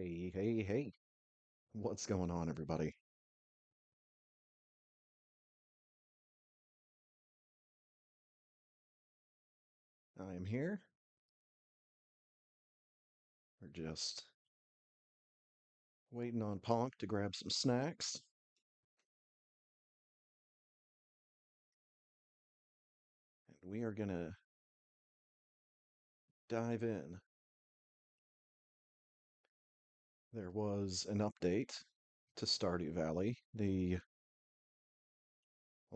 Hey, hey, hey. What's going on, everybody? I am here. We're just waiting on Ponk to grab some snacks, and we are gonna dive in. There was an update to Stardew Valley, well,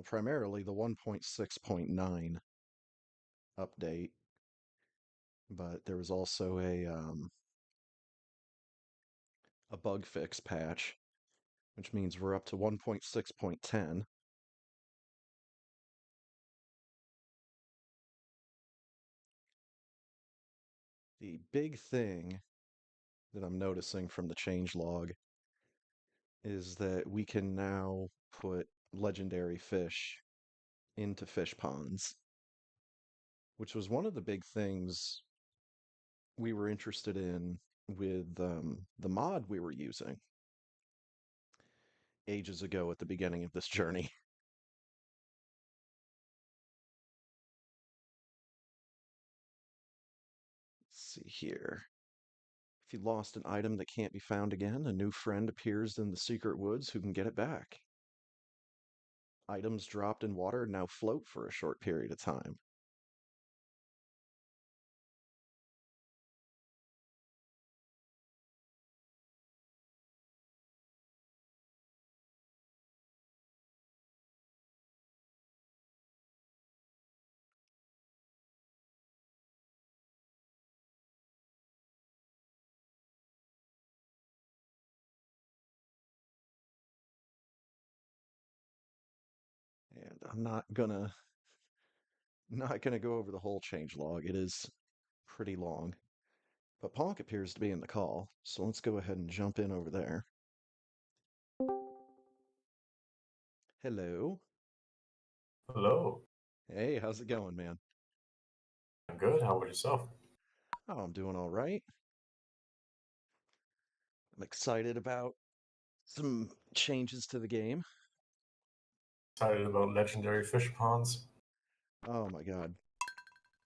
primarily the 1.6.9 update, but there was also a bug fix patch, which means we're up to 1.6.10. The big thing that I'm noticing from the changelog is that we can now put legendary fish into fish ponds, which was one of the big things we were interested in with the mod we were using ages ago at the beginning of this journey. Let's see here. If you lost an item that can't be found again, a new friend appears in the secret woods who can get it back. Items dropped in water now float for a short period of time. And I'm not gonna go over the whole change log. It is pretty long. But Ponk appears to be in the call, so let's go ahead and jump in over there. Hello. Hello. Hey, how's it going, man? I'm good. How about yourself? Oh, I'm doing all right. I'm excited about some changes to the game. Excited about legendary fish ponds. Oh my God.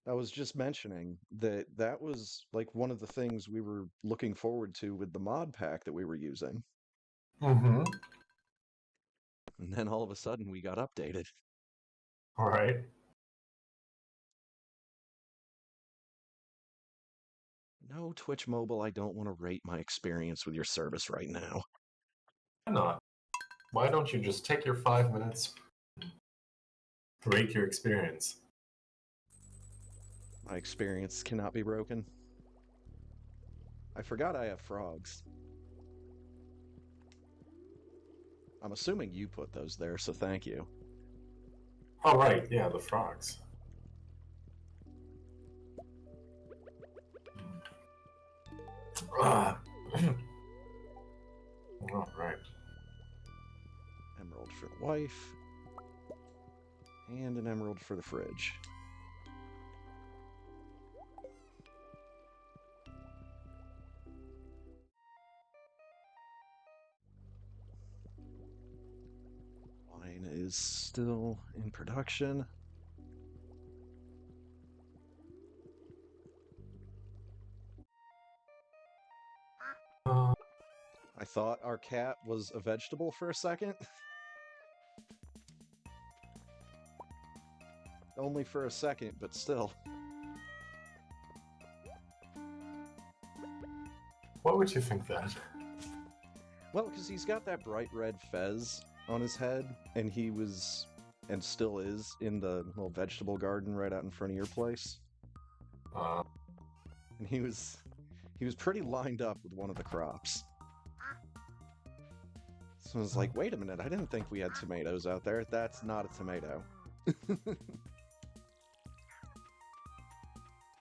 I was just mentioning that that was like one of the things we were looking forward to with the mod pack that we were using. Mm-hmm. And then all of a sudden we got updated. All right. No, Twitch Mobile, I don't want to rate my experience with your service right now. Why not? Why don't you just take your 5 minutes, rate your experience? My experience cannot be broken. I forgot I have frogs. I'm assuming you put those there, so thank you. All right. Yeah, the frogs. Ah. All right. Emerald for the wife, and an emerald for the fridge. Wine is still in production. Uh, I thought our cat was a vegetable for a second. Only for a second, but still. what would you think that? Well, because he's got that bright red fez on his head, and he was, and still is, in the little vegetable garden right out in front of your place. Uh, And he was pretty lined up with one of the crops. So I was like, wait a minute, I didn't think we had tomatoes out there. That's not a tomato.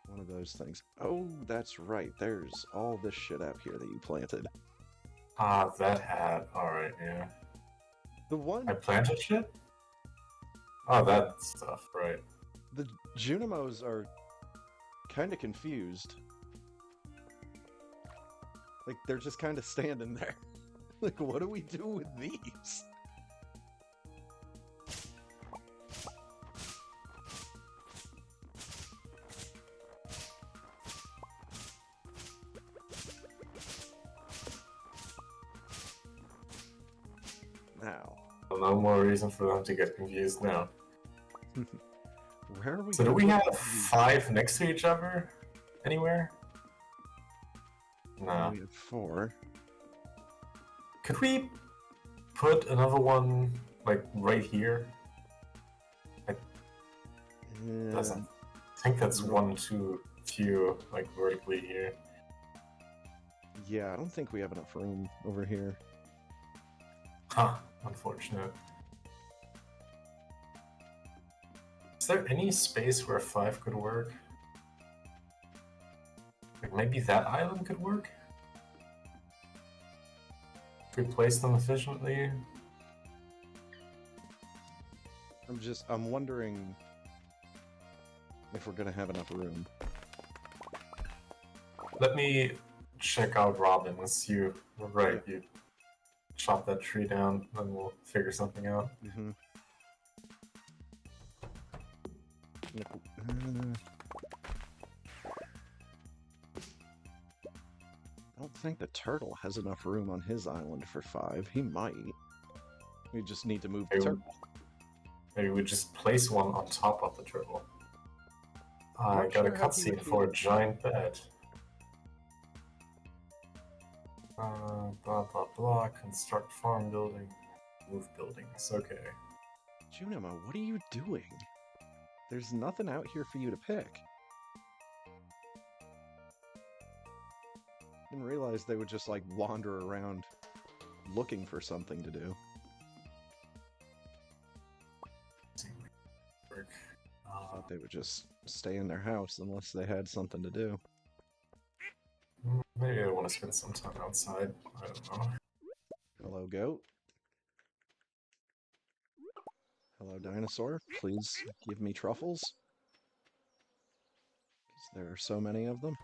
One of those things. Oh, that's right. There's all this shit out here that you planted. that hat. All right. Yeah. The I one, planted shit. Oh, that stuff. Right. the Junimos are kind of confused. Like, they're just kind of standing there. Like, what do we do with these? Now, No more reason for them to get confused now. where are we So do gonna we put have these? 5 next to each other anywhere? No, No. we have 4. Could we put another one like right here? Doesn't. I think that's one too few, like vertically here. Yeah, I don't think we have enough room over here. Huh. Unfortunate. Is there any space where 5 could work? Like maybe that island could work? If we place them efficiently? I'm wondering if we're gonna have enough room. Let me check out Robin's. You were right, you chop that tree down, then we'll figure something out. Mm-hmm. I don't think the turtle has enough room on his island for 5. He might. We just need to move the turtle. Maybe we just place one on top of the turtle. I Not got a sure how he cutscene would for a feel. giant bed. Blah blah blah. Construct farm building. Move buildings. Okay. Junimo, what are you doing? There's nothing out here for you to pick. Didn't realize they would just like wander around looking for something to do. Thought they would just stay in their house unless they had something to do. Maybe I want to spend some time outside. I don't know. Hello, goat. Hello, dinosaur. Please give me truffles. Because there are so many of them.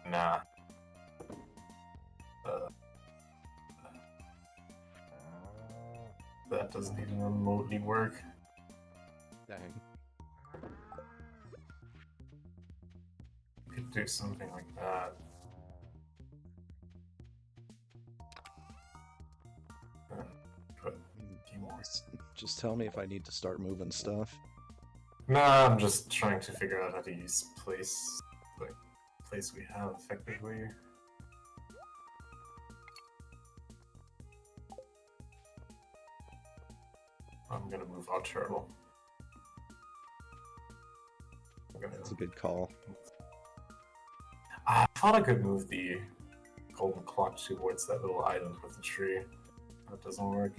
Nah. That doesn't even remotely work. Dang. Could do something like that. Put a few more. Just tell me if I need to start moving stuff. Nah, I'm just trying to figure out how to use place we have effectively. I'm gonna move our turtle. That's a good call. I thought I could move the golden clock towards that little island with the tree. That doesn't work.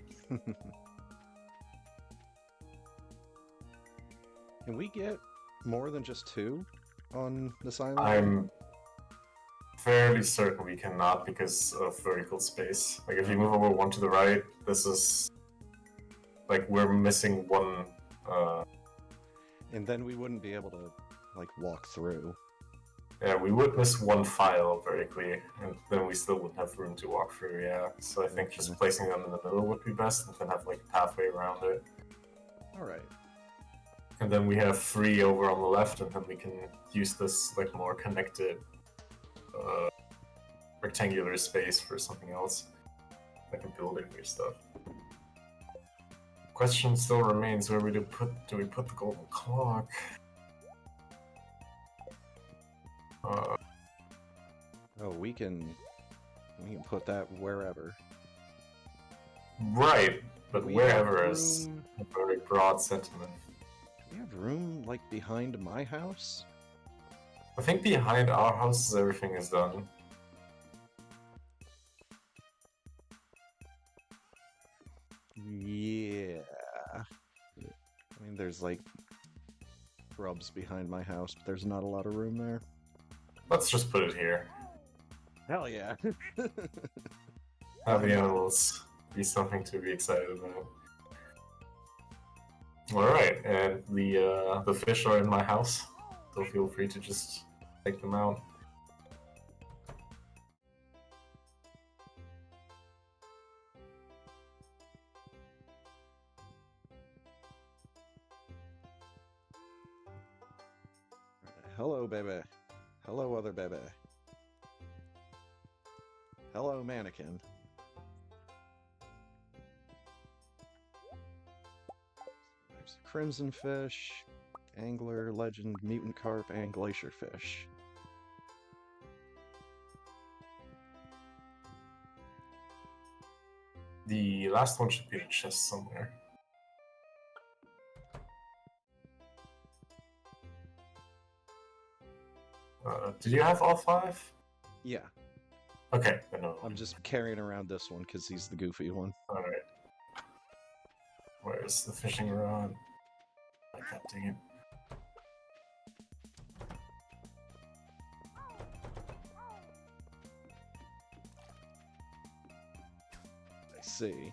Can we get more than just 2 on this island? I'm fairly certain we cannot because of vertical space. Like if you move over 1 to the right, this is like we're missing 1. And then we wouldn't be able to like walk through. Yeah, we would miss 1 file vertically, and then we still wouldn't have room to walk through, yeah. So I think just placing them in the middle would be best, and then have like a pathway around it. Alright. And then we have 3 over on the left, and then we can use this like more connected rectangular space for something else, like a building or stuff. Question still remains: where do we put the golden clock? Oh, we can put that wherever. Right, but We wherever have is room- a very broad sentiment. Do we have room like behind my house? I think behind our houses everything is done. Yeah. I mean, there's like shrubs behind my house, but there's not a lot of room there. Let's just put it here. Hell yeah. Have the animals be something to be excited about. All right, and the fish are in my house, so feel free to just take them out. Hello, baby. Hello, other baby. Hello, mannequin. There's crimson fish, angler, legend, mutant carp, and glacier fish. The last one should be in a chest somewhere. Did you have all 5? Yeah. Okay, then no. I'm just carrying around this one because he's the goofy one. All right. Where's the fishing rod? I can't dig it. I see.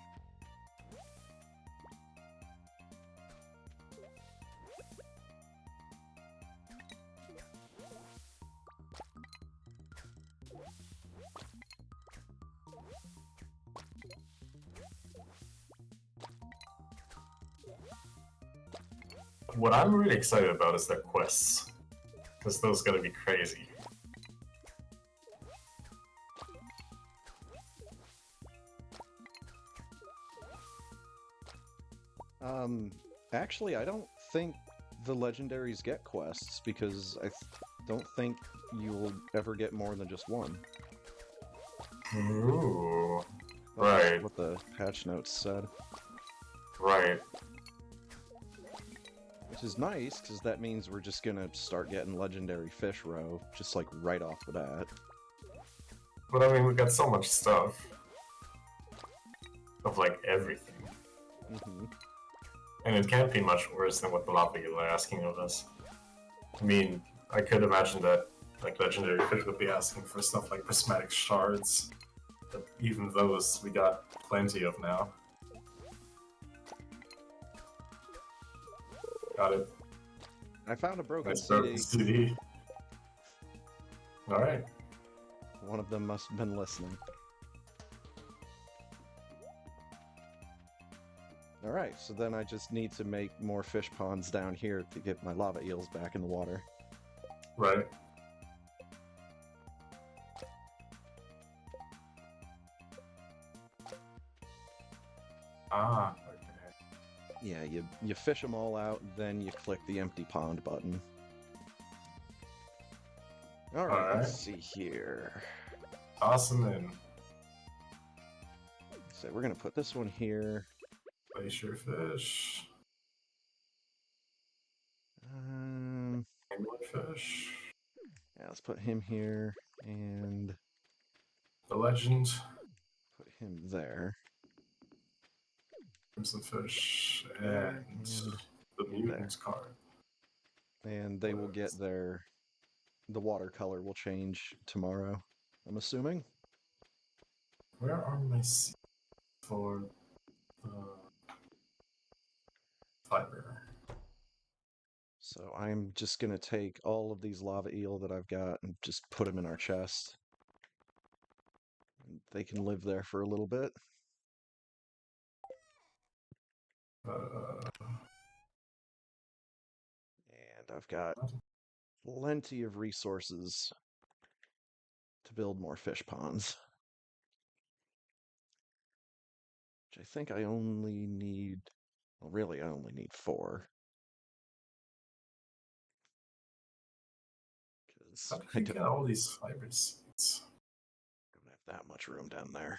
What I'm really excited about is their quests, because those gotta be crazy. Actually, I don't think the legendaries get quests because don't think you'll ever get more than just one. Ooh. That's Right. what the patch notes said. Right. Which is nice, because that means we're just gonna start getting legendary fish row, just like right off the bat. But I mean, we got so much stuff. Of like everything. Mm-hmm. And it can't be much worse than what the lava you are asking of us. I mean, I could imagine that like legendary fish would be asking for stuff like prismatic shards. But even those we got plenty of now. Got it. I found a broken Nice broken CD. CD. Alright. One of them must have been listening. Alright, so then I just need to make more fish ponds down here to get my lava eels back in the water. Right. Ah, okay. Yeah, you fish them all out, then you click the empty pond button. Alright, let's see here. Awesome in. So we're gonna put this one here. Glacier fish. Anglerfish. Yeah, let's put him here and The legend. put him there. Crimson fish. There And and the there. mutant card. And they will get the watercolor will change tomorrow, I'm assuming. Where are my seeds for the fiber? So I'm just gonna take all of these lava eel that I've got and just put them in our chest. They can live there for a little bit. And I've got plenty of resources to build more fish ponds. Which I think I only need, well, really I only need 4. How Because did I you get all these fiber seeds? don't have that much room down there.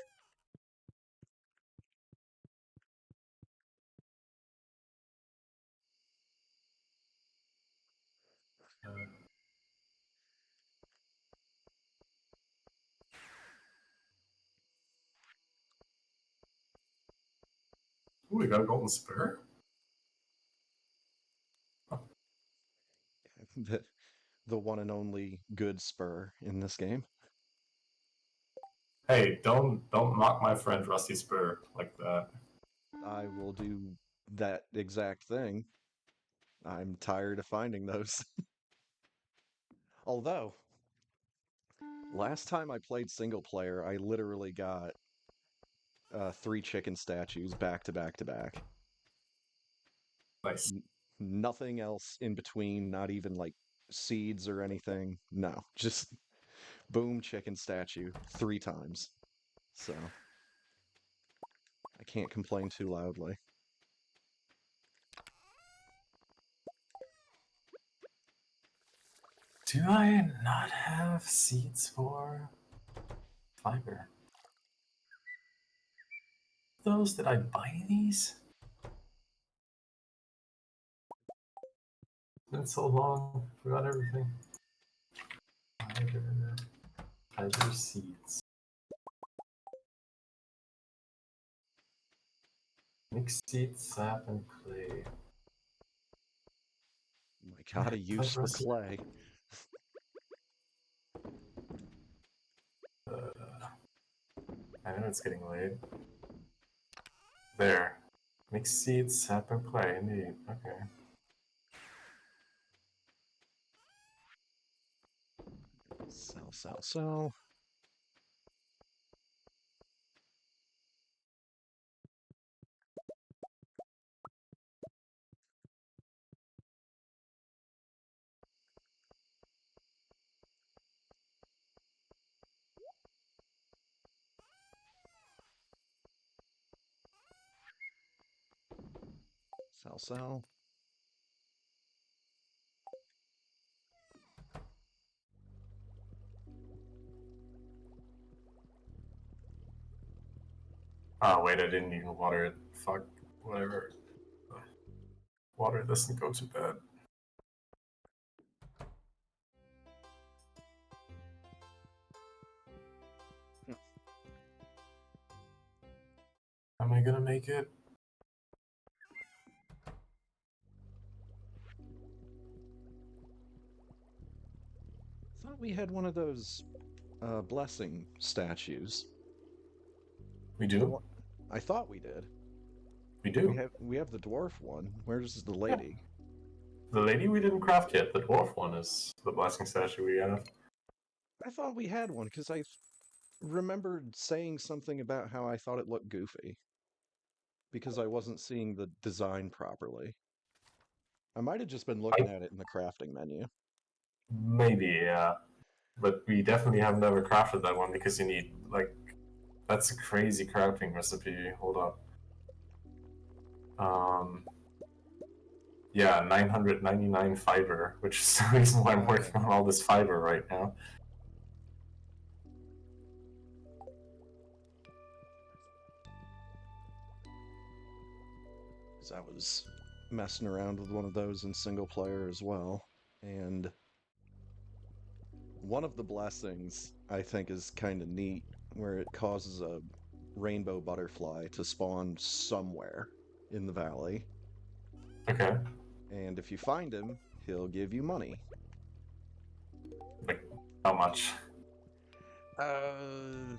Ooh, we got a golden spur? The one and only good spur in this game. Hey, don't mock my friend Rusty Spur like that. I will do that exact thing. I'm tired of finding those. Although, last time I played single player, I literally got three chicken statues back to back to back. Nice. N- Nothing else in between, not even like seeds or anything. No, just boom, chicken statue three times. So I can't complain too loudly. Do I not have seeds for fiber? Those, did I buy these? It's been so long, forgot everything. Fiber seeds. Mixed seeds, sap, and clay. I gotta use the Rusty. clay. I know it's getting late. There. Mixed seeds, sap, and clay, indeed. Okay. Sell, sell, sell. Sell, sell. Oh, wait, I didn't even water it. Fuck. Whatever. Water doesn't go to bed. Am I gonna make it? Thought we had one of those blessing statues. We The do? one I thought we did. We We do. have the dwarf one. Where's the Yeah. lady? The lady we didn't craft yet. The dwarf one is the blessing statue we have. I thought we had one because I remembered saying something about how I thought it looked goofy because I wasn't seeing the design properly. I might have just been looking I at it in the crafting menu. maybe, yeah. But we definitely have never crafted that one because you need like that's a crazy crafting recipe. Hold up. Um yeah, 999 fiber, which is the reason why I'm Oh, working on all this fiber right now. 'cause I was messing around with one of those in single player as well, and one of the blessings I think is kind of neat, where it causes a rainbow butterfly to spawn somewhere in the valley, Okay. and if you find him, he'll give you money. Like how much? I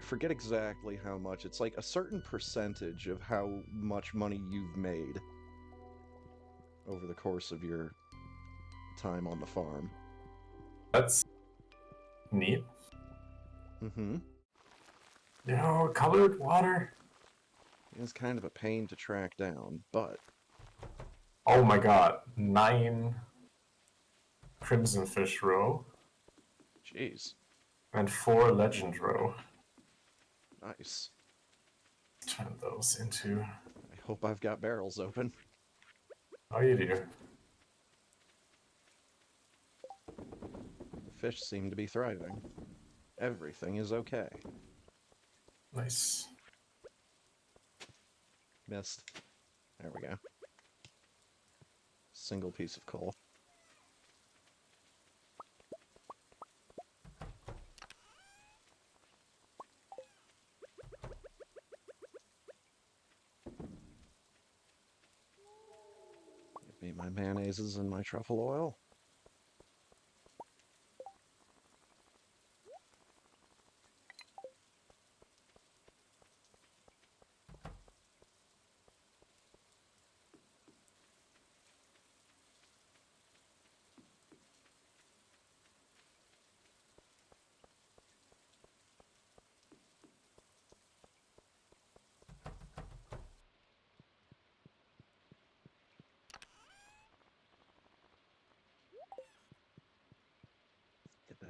forget exactly how much. It's like a certain percentage of how much money you've made over the course of your time on the farm. That's neat. Mm-hmm. You know, colored water. It's kind of a pain to track down, but Oh my god. 9 crimson fish roe geez, and 4 legend roe. nice. Turn those into. I hope I've got barrels open. Oh, you do. The fish seem to be thriving. Everything is okay. Nice. Missed. There we go. Single piece of coal. Give me my mayonnaises and my truffle oil.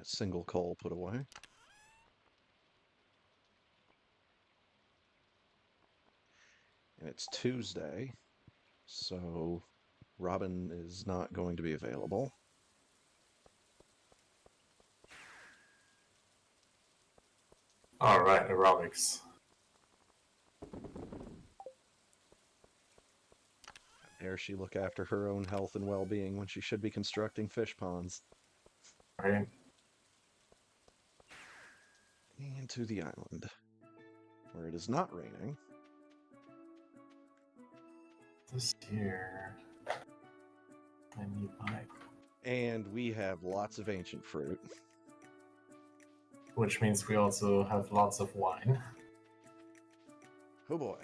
That single coal put away. And it's Tuesday, so Robin is not going to be available. Alright, aerobics. Dare she look after her own health and well-being when she should be constructing fish ponds? Right? And to the island, where it is not raining. This here. I need my. And we have lots of ancient fruit. Which means we also have lots of wine. Oh boy.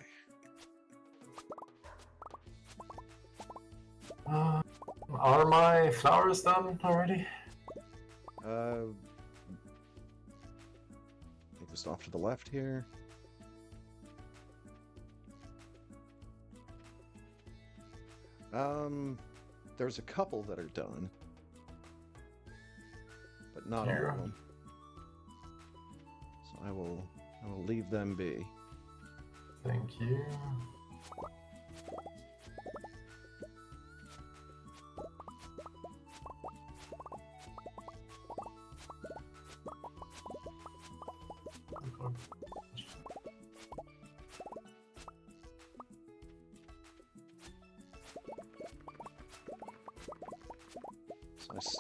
Are my flowers done already? I think just off to the left here. There's a couple that are done, but not all of them. So I will leave them be. Thank you.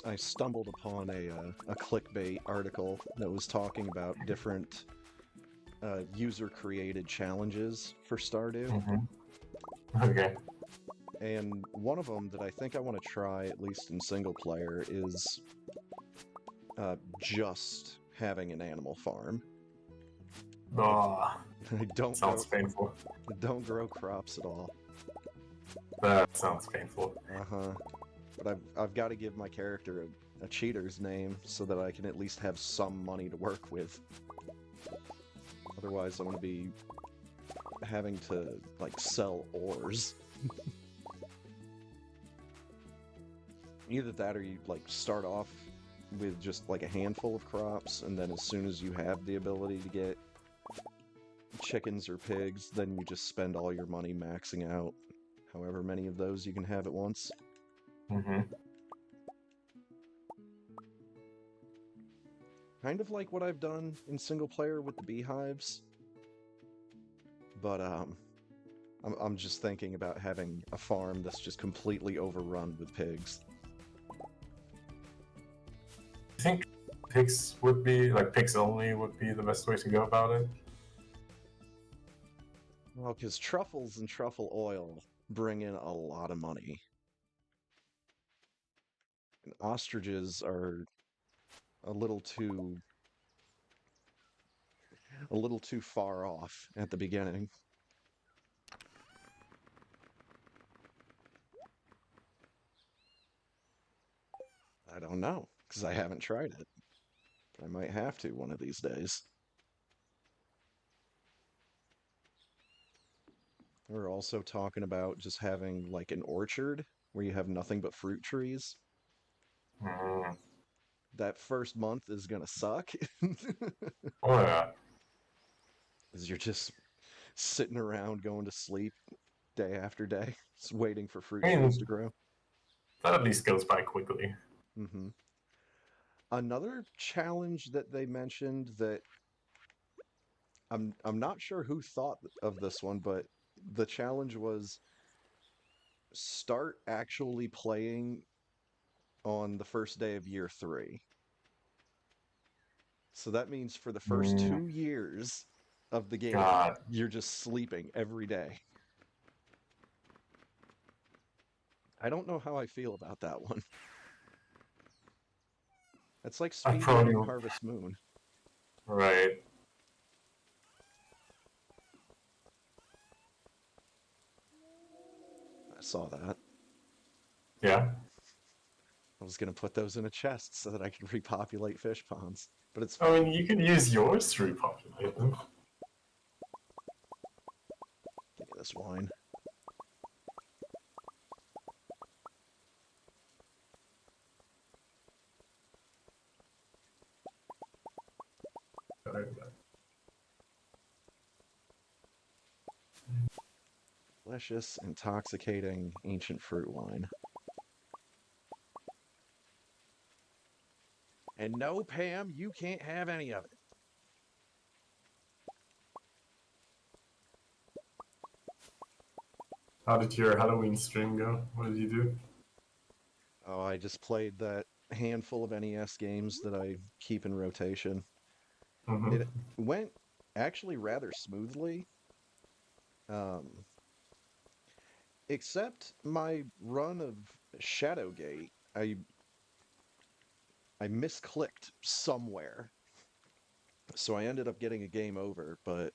I stumbled upon a clickbait article that was talking about different user-created challenges for Stardew. Okay. And one of them that I think I want to try, at least in single player, is just having an animal farm. Oh, I sounds painful. don't grow crops at all. That sounds painful. Uh-huh. But I've got to give my character a cheater's name so that I can at least have some money to work with. Otherwise, I'm going to be having to, like, sell ores. Either that or you, like, start off with just, like, a handful of crops, and then as soon as you have the ability to get chickens or pigs, then you just spend all your money maxing out however many of those you can have at once. Kind of like what I've done in single player with the beehives. But, I'm just thinking about having a farm that's just completely overrun with pigs. I think pigs would be, like, pigs only would be the best way to go about it. Well, because truffles and truffle oil bring in a lot of money. And ostriches are a little too far off at the beginning. I don't know, because I haven't tried it. But I might have to one of these days. We're also talking about just having, like, an orchard where you have nothing but fruit trees. That first month is gonna suck. Oh yeah. Because you're just sitting around going to sleep day after day, just waiting for fruit trees to grow. That at least goes by quickly. Another challenge that they mentioned that I'm not sure who thought of this one, but the challenge was start actually playing on the first day of year 3. So that means for the first 2 years of the game, God. you're just sleeping every day. I don't know how I feel about that one. That's like speedrunning Harvest Moon. Right. I saw that. Yeah. I was going to put those in a chest so that I could repopulate fish ponds. But it's I fine. mean, you can use yours to repopulate them. Give me this wine. Delicious, intoxicating, ancient fruit wine. And no, Pam, you can't have any of it. How did your Halloween stream go? What did you do? Oh, I just played that handful of NES games that I keep in rotation. It Mm-hmm. went actually rather smoothly, um, except my run of Shadowgate. I misclicked somewhere, so I ended up getting a game over, but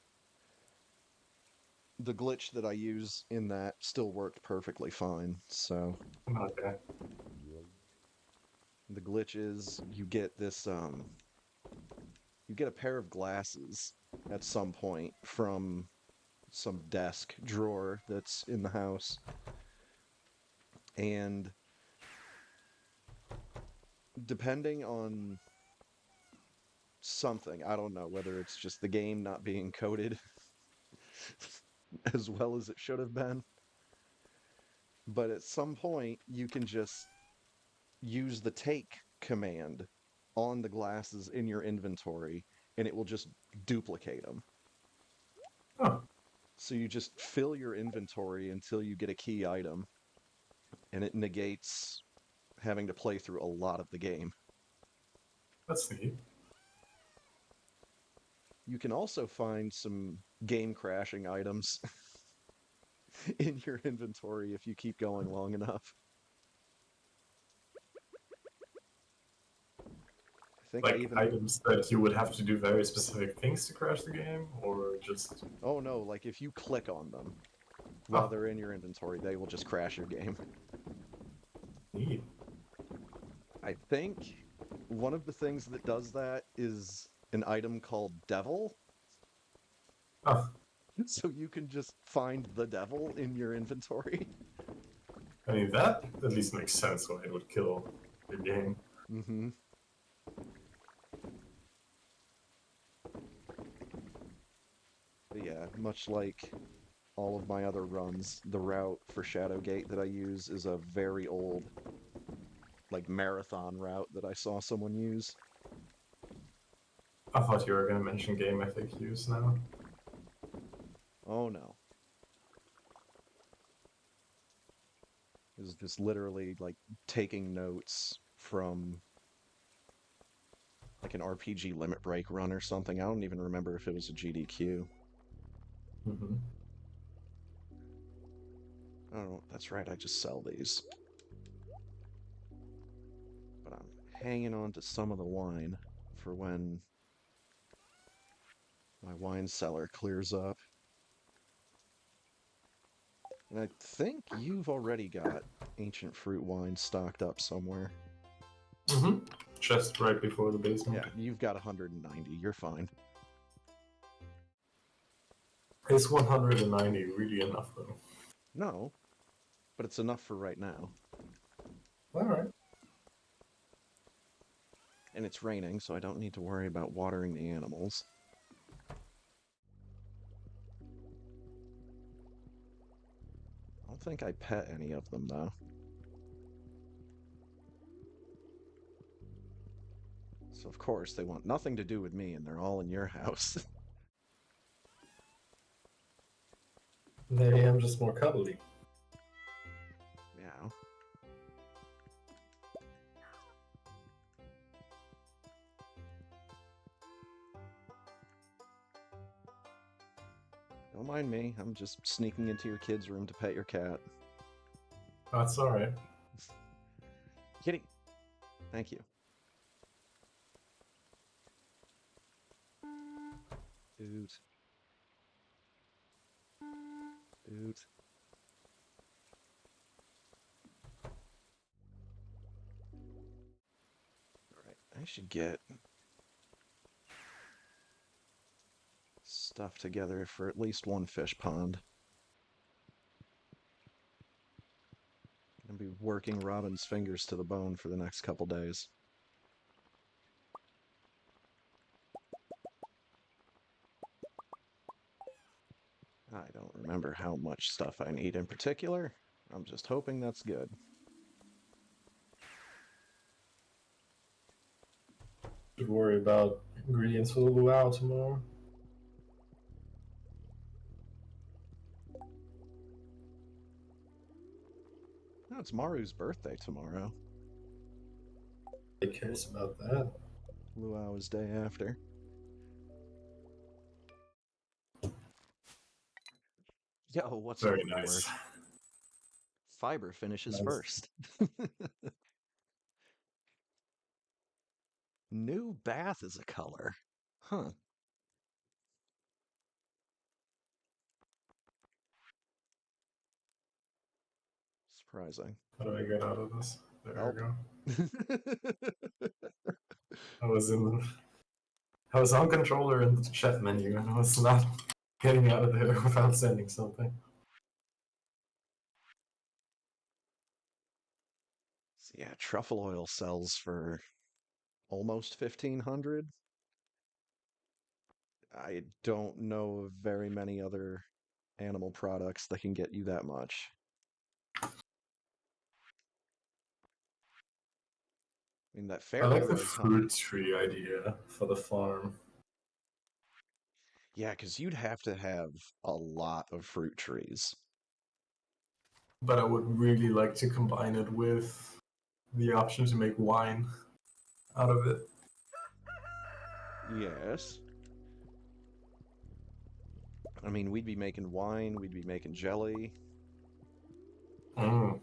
the glitch that I use in that still worked perfectly fine. So Okay. the glitch is you get a pair of glasses at some point from some desk drawer that's in the house, and depending on something, I don't know whether it's just the game not being coded as well as it should have been, but at some point you can just use the take command on the glasses in your inventory and it will just duplicate them. Oh, So you just fill your inventory until you get a key item and it negates having to play through a lot of the game. that's neat. You can also find some game crashing items in your inventory if you keep going long enough. I think I Like even items that you would have to do very specific things to crash the game, or just oh no, like if you click on them while oh, they're in your inventory, they will just crash your game. neat. I think one of the things that does that is an item called Devil. Oh, So you can just find the devil in your inventory. I mean that at least makes sense why it would kill your game. hmm But yeah, much like all of my other runs, the route for Shadowgate that I use is a very old, like marathon route that I saw someone use. I thought you were gonna mention game FAQs now. Oh no. Is just literally like taking notes from like an RPG limit break run or something. I don't even remember if it was a GDQ. Mm-hmm. Oh, that's right, I just sell these. But I'm hanging on to some of the wine for when my wine cellar clears up. And I think you've already got ancient fruit wine stocked up somewhere. Mm-hmm. Just right before the basement. Yeah, you've got 190. You're fine. Is 190 really enough though? No, but it's enough for right now. Alright. And it's raining, so I don't need to worry about watering the animals. I don't think I pet any of them, though. So, of course, they want nothing to do with me, and they're all in your house. They am just more cuddly. Yeah. Don't mind me. I'm just sneaking into your kid's room to pet your cat. That's alright. Kitty! Thank you. Dude. Dude. Alright, I should get stuff together for at least one fish pond. Gonna be working Robin's fingers to the bone for the next couple days. I don't remember how much stuff I need in particular. I'm just hoping that's good. Should worry about ingredients for the luau tomorrow. Oh, it's Maru's birthday tomorrow. Who cares about that? Luau is day after. Yo, what's Very over nice. yours? Fiber finishes Nice. first. New bath is a color. Huh. Surprising. How do I get out of this? There we Help. go. I was in the, I was on controller in the chat menu and I was not getting out of there without sending something. So yeah, truffle oil sells for almost 1500. I don't know of very many other animal products that can get you that much. I mean, that I fairy like the was, huh? fruit tree idea for the farm, Yeah, because you'd have to have a lot of fruit trees. but I would really like to combine it with the option to make wine out of it. Yes. I mean, we'd be making wine, we'd be making jelly, Mm,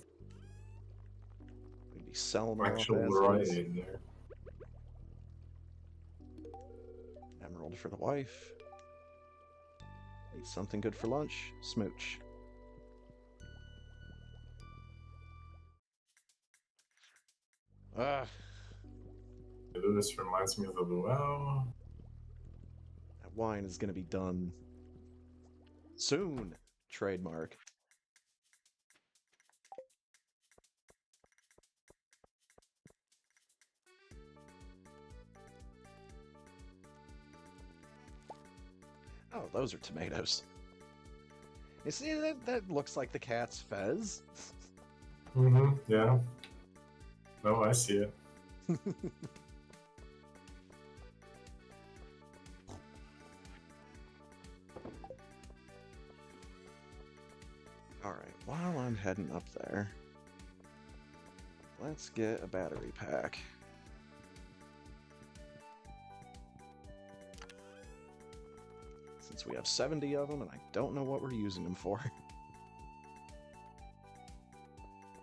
we'd be selling them off actual as is. variety in there. Emerald for the wife. Eat something good for lunch. Smooch. Ah, This reminds me of the luau. that wine is going to be done soon. Trademark. Oh, those are tomatoes. You see, that looks like the cat's fez. Mm-hmm, yeah. No, I see it. Alright, while I'm heading up there, let's get a battery pack. Since we have 70 of them and I don't know what we're using them for.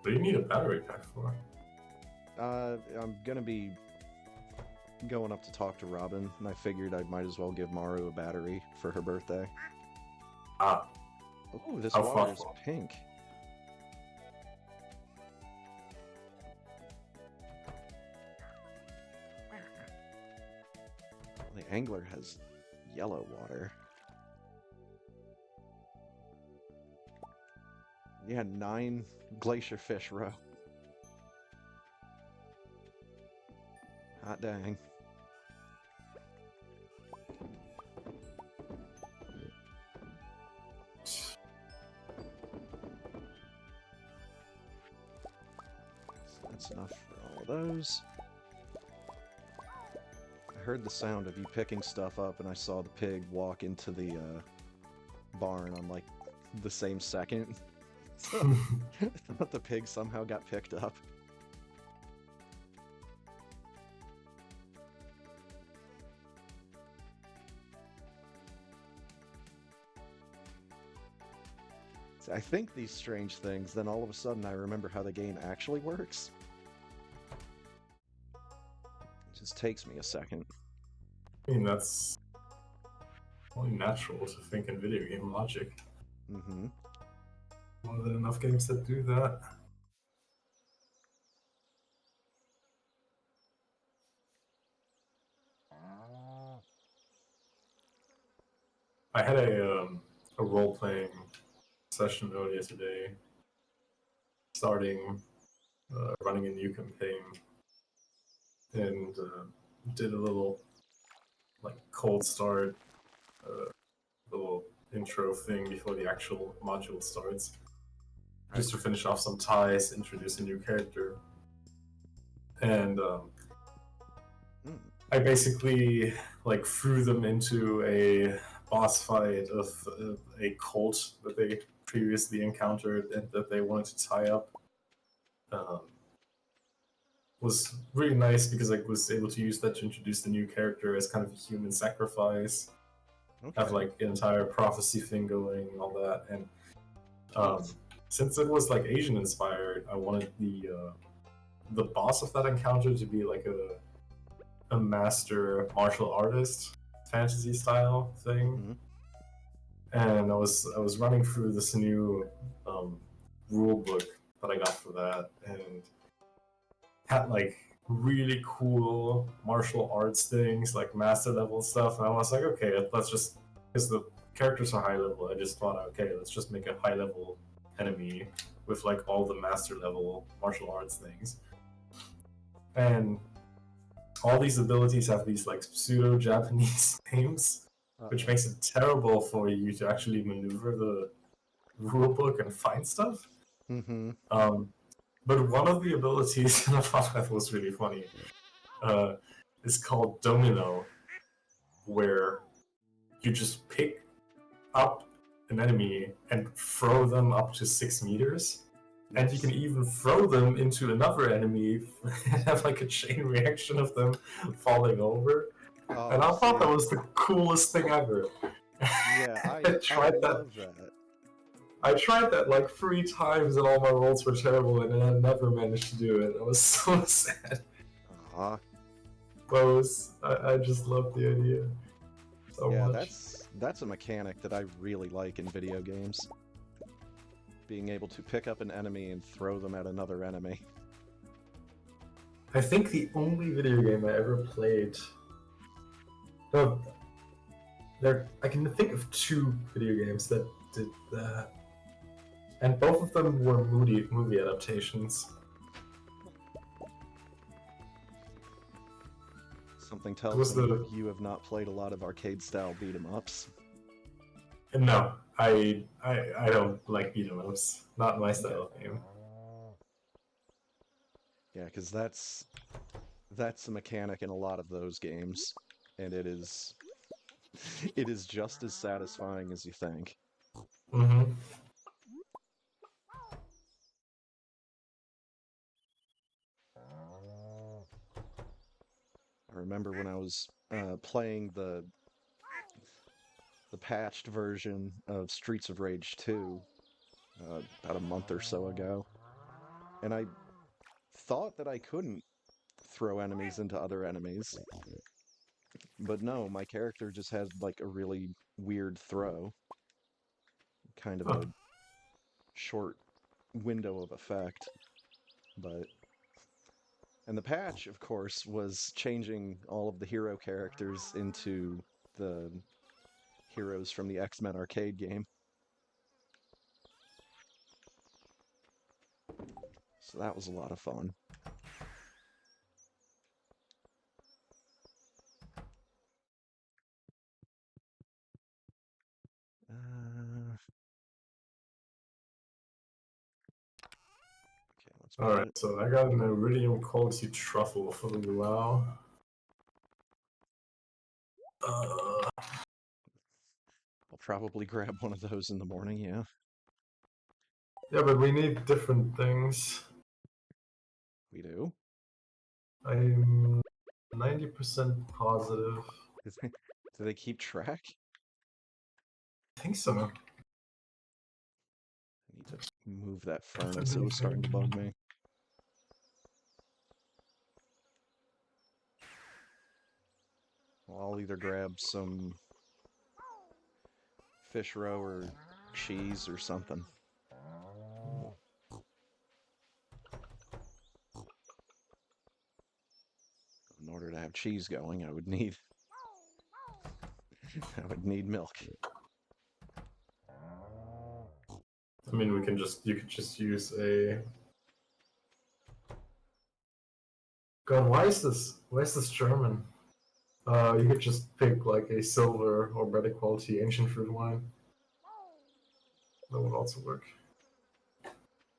What do you need a battery pack for? I'm gonna be going up to talk to Robin, and I figured I might as well give Maru a battery for her birthday. Ah, Ooh, this how water is thoughtful. pink. The angler has yellow water. Yeah, 9 glacier fish row. Hot dang. So that's enough for all of those. I heard the sound of you picking stuff up, and I saw the pig walk into the barn on like the same second. So I thought the pig somehow got picked up. So I think these strange things, then all of a sudden I remember how the game actually works. It just takes me a second. I mean, that's only natural to think in video game logic. Mm-hmm. More than enough games that do that. I had a role playing session earlier today, starting running a new campaign, and did a little like cold start, little intro thing before the actual module starts, Right. just to finish off some ties, introduce a new character, and I basically like threw them into a boss fight of a cult that they previously encountered and that they wanted to tie up. Was really nice because I was able to use that to introduce the new character as kind of a human sacrifice. Okay. Have like an entire prophecy thing going and all that, and Neat. since it was like Asian inspired, I wanted the boss of that encounter to be like a master martial artist fantasy style thing. Mm-hmm. And I was running through this new rule book that I got for that, and had like really cool martial arts things, like master level stuff. And I was like, okay, let's just, because the characters are high level, I just thought, okay, let's just make a high level enemy with like all the master level martial arts things. And all these abilities have these like pseudo Japanese names, which makes it terrible for you to actually maneuver the rulebook and find stuff. Mm-hmm. But one of the abilities, and I thought that was really funny, is called Domino, where you just pick up an enemy and throw them up to 6 meters. And you can even throw them into another enemy and have like a chain reaction of them falling over. Oh, And I thought see. that was the coolest thing ever. Yeah, I tried that. love that. I tried that like 3 times and all my rolls were terrible and I never managed to do it. I was so sad. Aw. But I just loved the idea so Yeah, much. that's a mechanic that I really like in video games. Being able to pick up an enemy and throw them at another enemy. I think the only video game I ever played. No, I can think of 2 video games that did that. And both of them were movie adaptations. Something tells me the you have not played a lot of arcade-style beat-em-ups. No, I don't like beat 'em ups. Not my style of game. Yeah, because that's a mechanic in a lot of those games, and it is just as satisfying as you think. Mm-hmm. I remember when I was playing the patched version of Streets of Rage 2 about a month or so ago, and I thought that I couldn't throw enemies into other enemies, but no, my character just had like a really weird throw, kind of Huh. a short window of effect, but and the patch, of course, was changing all of the hero characters into the heroes from the X-Men arcade game. So that was a lot of fun. Okay, let's put Alright, so I got an iridium quality truffle for the luau. I'll probably grab one of those in the morning, yeah. Yeah, but we need different things. We do? I'm 90% positive. Do they keep track? I think so. I need to move that furnace, it was starting to bug me. Well, I'll either grab some fish roe or cheese or something. In order to have cheese going, I would need milk. I mean, you could just use a. God, why is this German? You could just pick like a silver or better quality ancient fruit wine. That would also work.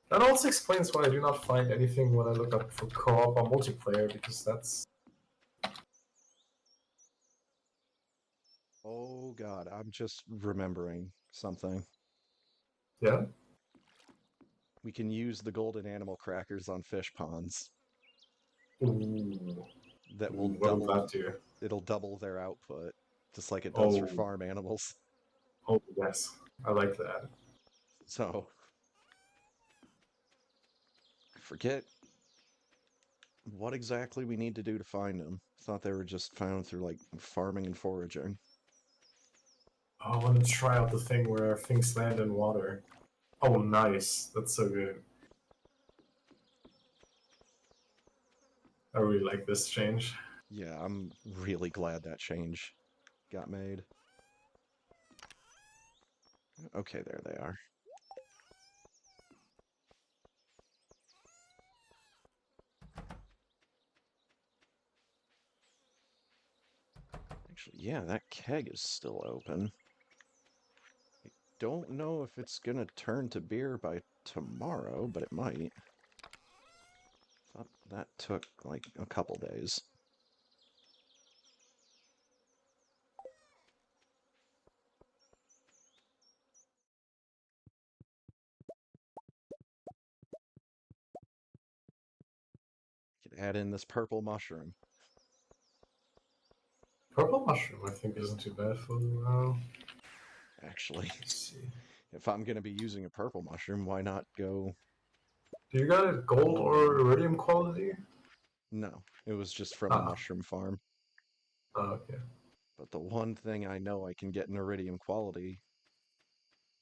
That also explains why I do not find anything when I look up for co-op or multiplayer, because that's... Oh god, I'm just remembering something. Yeah? We can use the golden animal crackers on fish ponds. Ooh. That will Ooh, what would double that do? it'll double their output, just like it does for Oh, farm animals. oh yes. I like that. So I forget what exactly we need to do to find them. Thought they were just found through like farming and foraging. Oh, I want to try out the thing where things land in water. Oh, nice. That's so good. I really like this change. Yeah, I'm really glad that change got made. Okay, there they are. Actually, yeah, that keg is still open. I don't know if it's gonna turn to beer by tomorrow, but it might. Thought that took like a couple days. Could add in this purple mushroom. Purple mushroom, I think, isn't too bad for the... Actually, let's see. if I'm gonna be using a purple mushroom, why not go Do you got it gold all or in? iridium quality? No, it was just from a Ah, mushroom farm. okay. But the one thing I know I can get an iridium quality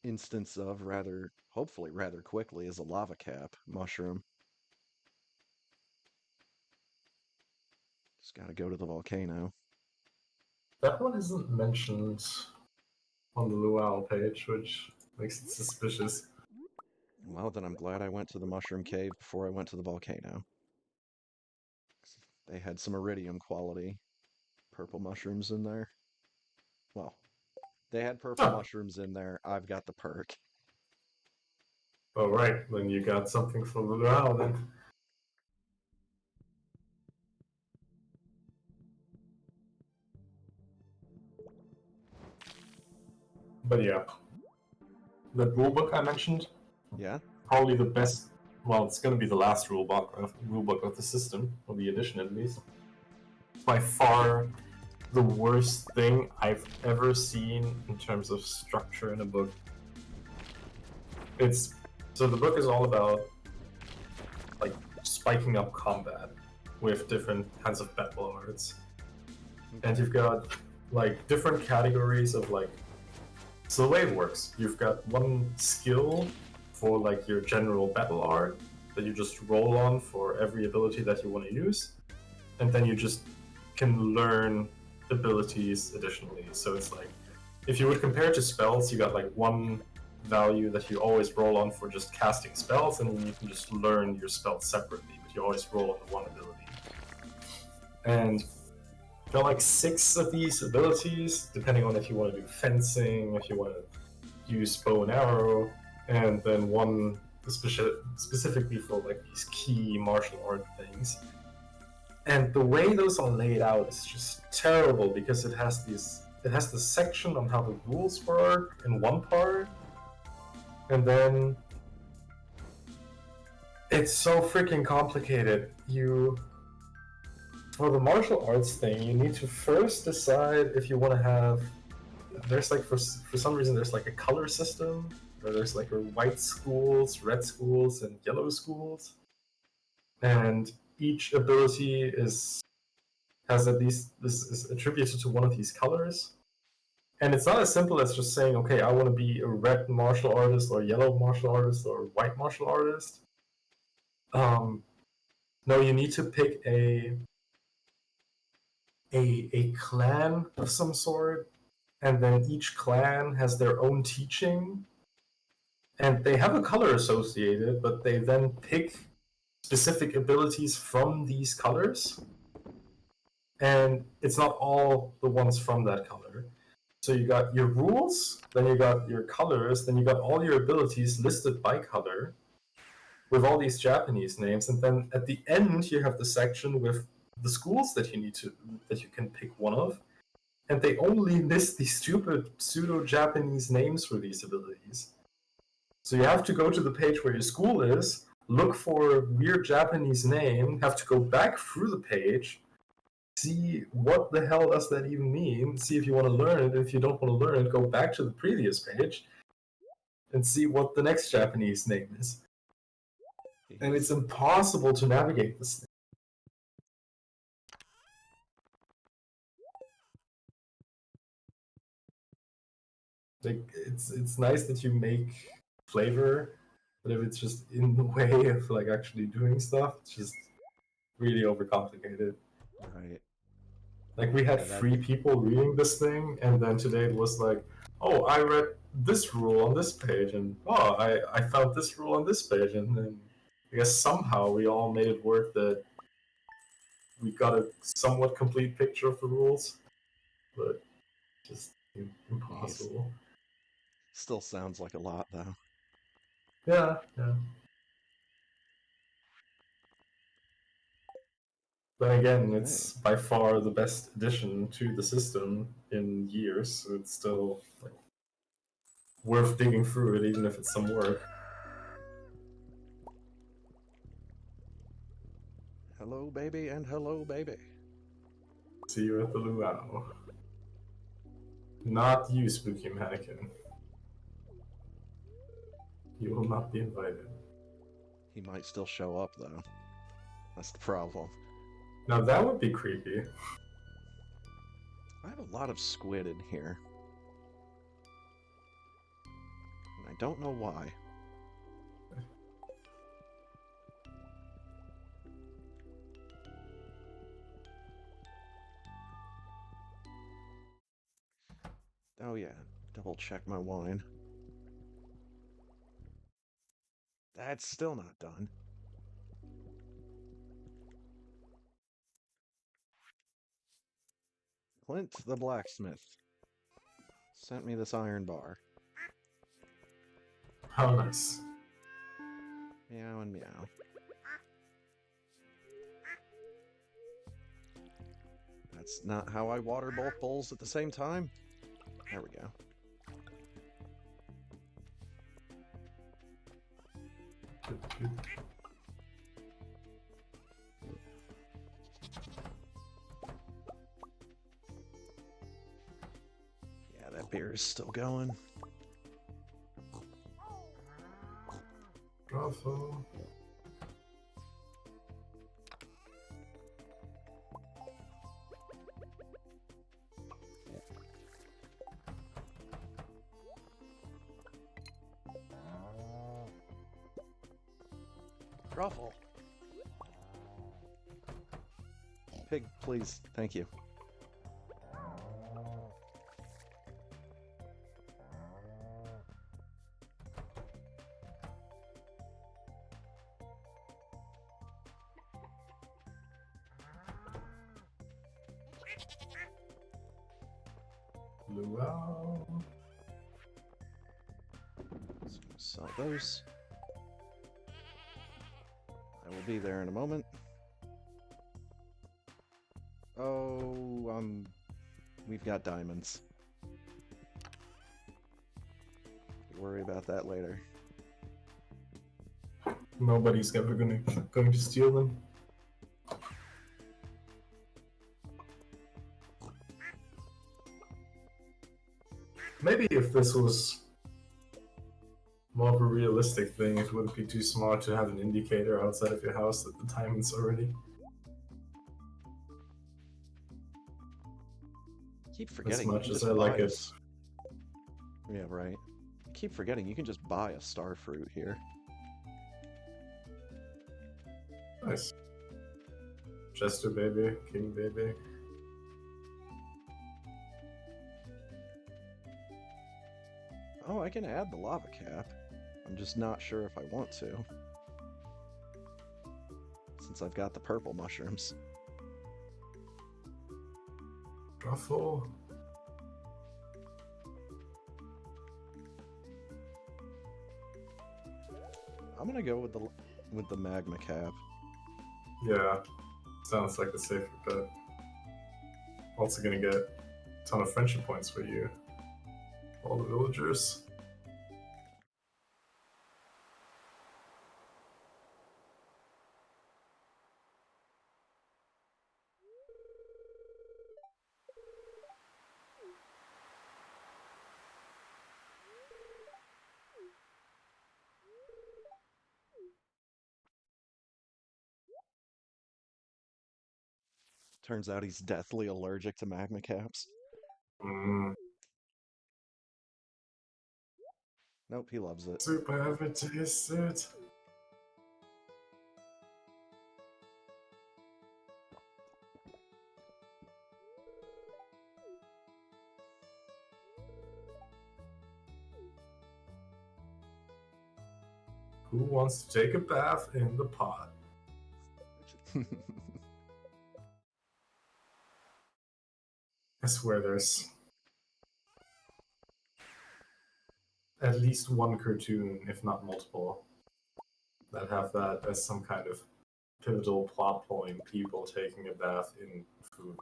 instance of hopefully rather quickly, is a lava cap mushroom. Just gotta go to the volcano. That one isn't mentioned on the Luau page, which makes it suspicious. Well, then I'm glad I went to the mushroom cave before I went to the volcano. They had some iridium quality purple mushrooms in there. Well, they had purple Ah, mushrooms in there. I've got the perk. all right, then you got something from the Luau then. But yeah, that rulebook I mentioned, Yeah? probably the best. Well, it's going to be the last rulebook of the system, or the edition at least. By far the worst thing I've ever seen in terms of structure in a book. It's so the book is all about like spiking up combat with different kinds of battle arts, and Okay. you've got like different categories of like. So the way it works, you've got one skill for like your general battle art that you just roll on for every ability that you want to use, and then you just can learn abilities additionally. So it's like if you would compare it to spells, you got like one value that you always roll on for just casting spells, and then you can just learn your spells separately, but you always roll on the one ability. And there are like 6 of these abilities, depending on if you want to do fencing, if you want to use bow and arrow, and then one specifically for like these key martial art things. And the way those are laid out is just terrible because it has this section on how the rules work in one part, and then it's so freaking complicated. For the martial arts thing, you need to first decide if you want to have. There's like for some reason there's like a color system where there's like a white schools, red schools, and yellow schools, and each ability has at least this is attributed to one of these colors. And it's not as simple as just saying, okay, I want to be a red martial artist or a yellow martial artist or a white martial artist. Um, no, you need to pick a clan of some sort, and then each clan has their own teaching, and they have a color associated, but they then pick specific abilities from these colors, and it's not all the ones from that color. So you got your rules, then you got your colors, then you got all your abilities listed by color with all these Japanese names, and then at the end you have the section with the schools that you can pick one of, and they only list these stupid pseudo-Japanese names for these abilities. So you have to go to the page where your school is, look for a weird Japanese name, have to go back through the page, see what the hell does that even mean, see if you want to learn it. If you don't want to learn it, go back to the previous page and see what the next Japanese name is. And it's impossible to navigate this thing. Like it's nice that you make flavor, but if it's just in the way of like actually doing stuff, it's just really overcomplicated. Right. Like we had Yeah, that 3 people reading this thing, and then today it was like, oh, I read this rule on this page, and oh, I found this rule on this page, and then I guess somehow we all made it work that we got a somewhat complete picture of the rules, but just Jeez. impossible. Still sounds like a lot, though. Yeah, yeah. Then again, Okay. it's by far the best addition to the system in years, so it's still like worth digging through it, even if it's some work. Hello, baby, and hello, baby. See you at the luau. Not you, spooky mannequin. You will not be invited. He might still show up, though. That's the problem. Now that would be creepy. I have a lot of squid in here. And I don't know why. Oh yeah, double check my wine. That's still not done. Clint the blacksmith sent me this iron bar. How nice. Meow and meow. That's not how I water both bowls at the same time. There we go. Yeah, that beer is still going. Bravo. Truffle. Pig, please. Thank you. Luau. So sell those. I will be there in a moment. Oh, we've got diamonds. Worry about that later. Nobody's ever going to steal them. Maybe if this was more of a realistic thing, it wouldn't be too smart to have an indicator outside of your house that the diamonds are ready. Keep As forgetting you much can as just I like buy it. Yeah, right. Keep forgetting you can just buy a star fruit here. Nice. Chester baby, King baby. Oh, I can add the lava cap. I'm just not sure if I want to. Since I've got the purple mushrooms. Truffle. I'm gonna go with the magma cap. Yeah, sounds like the safer bet. Also gonna get a ton of friendship points for you, all the villagers. Turns out he's deathly allergic to magma caps. Mm, Nope, he loves it. super advantageous. Who wants to take a bath in the pot? I swear there's at least one cartoon, if not multiple, that have that as some kind of pivotal plot point, people taking a bath in food.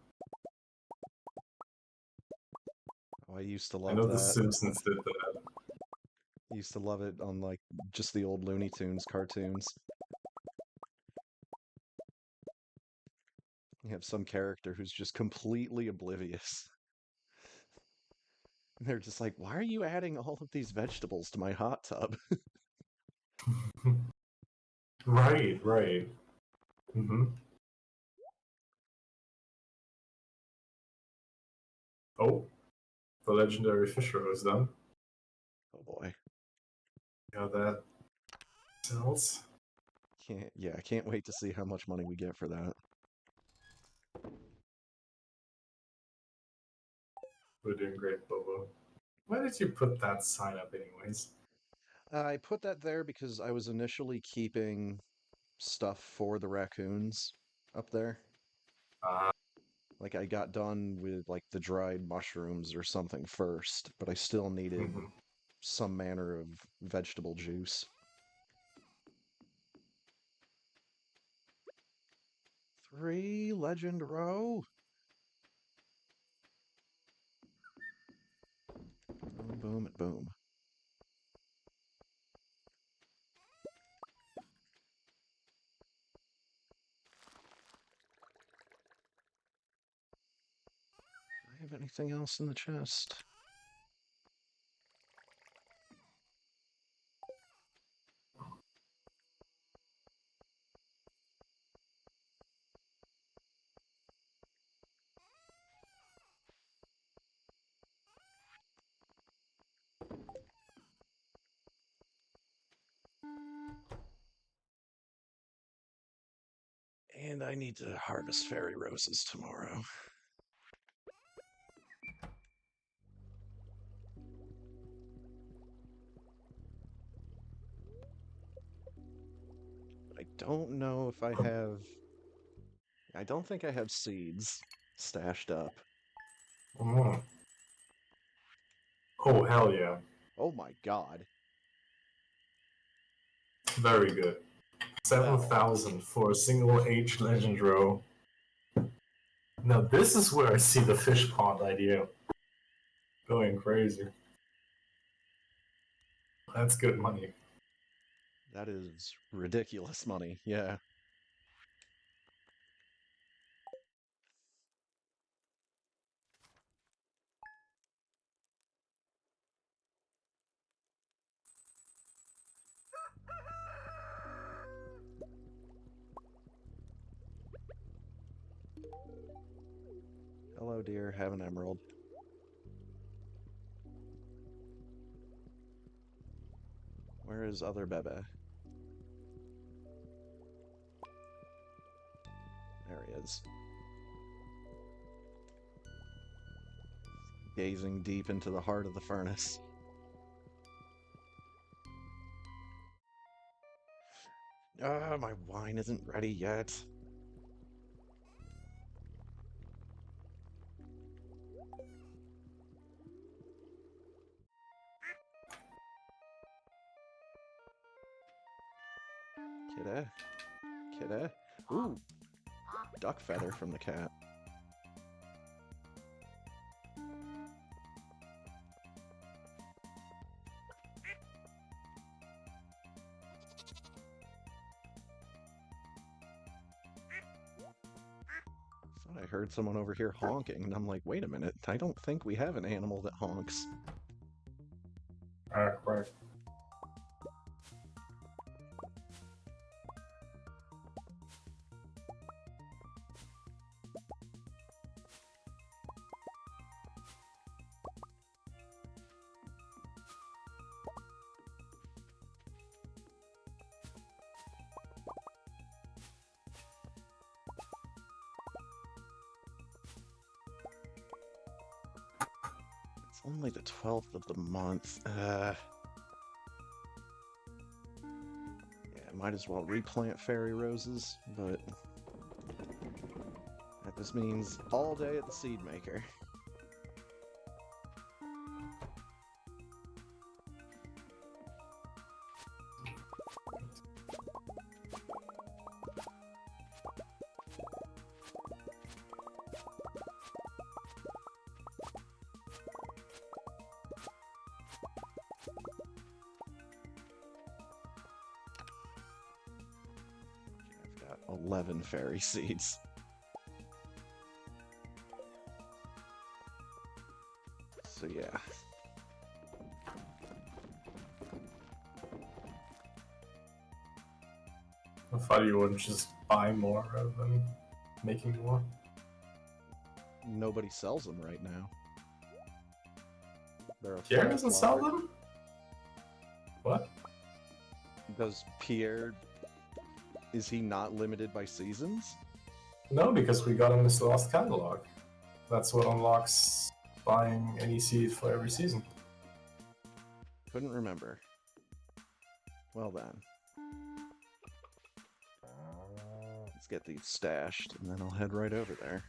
Oh, I used to I love know The that. Simpsons did that. Used to love it on like just the old Looney Tunes cartoons. You have some character who's just completely oblivious. They're just like, why are you adding all of these vegetables to my hot tub? Right, right. Mm-hmm. Oh, the legendary fish roe is done. Oh boy. Got that sells. I can't wait to see how much money we get for that. We're doing great, Bobo. Why did you put that sign up anyways? I put that there because I was initially keeping stuff for the raccoons up there. Ah, Like I got done with like the dried mushrooms or something first, but I still needed mm-hmm. some manner of vegetable juice. 3 legend row. Boom, boom, and boom. Do I have anything else in the chest? And I need to harvest fairy roses tomorrow. I don't know if I have. I don't think I have seeds stashed up. Oh. Oh, hell yeah. Oh my god. Very good. Well, 7,000 for a single H legend row. Now this is where I see the fish pond idea going crazy. That's good money. that is ridiculous money. Yeah. Hello, dear. Have an emerald. Where is other Bebe? There he is. Gazing deep into the heart of the furnace. Ah, my wine isn't ready yet. Kitty. Kitty. Ooh, duck feather from the cat. Thought I heard someone over here honking, and I'm like, wait a minute, I don't think we have an animal that honks. Right. It's only the 12th of the month. Yeah, might as well replant fairy roses, but that just means all day at the seed maker. I've got 11 fairy seeds. So yeah. I thought you would just buy more rather than making more. Nobody sells them right now. They're a Pierre fall doesn't sell flower. them? What? Does Pierre, is he not limited by seasons? No, because we got him this last catalog. That's what unlocks buying any seed for every season. Couldn't remember. Well then. Let's get these stashed, and then I'll head right over there.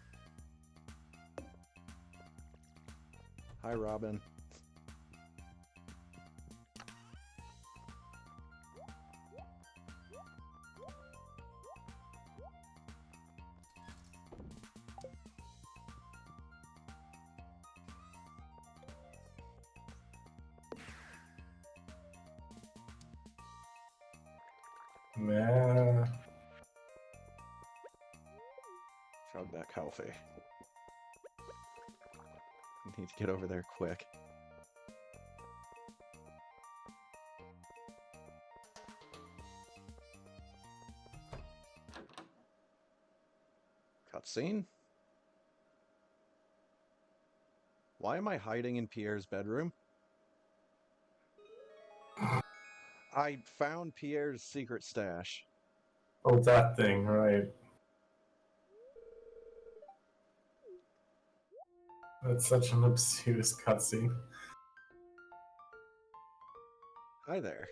Hi, Robin. Meh. Chug that coffee. Need to get over there quick. Cutscene? Why am I hiding in Pierre's bedroom? I found Pierre's secret stash. Oh, that thing, right. That's such an obscure cutscene. Hi there.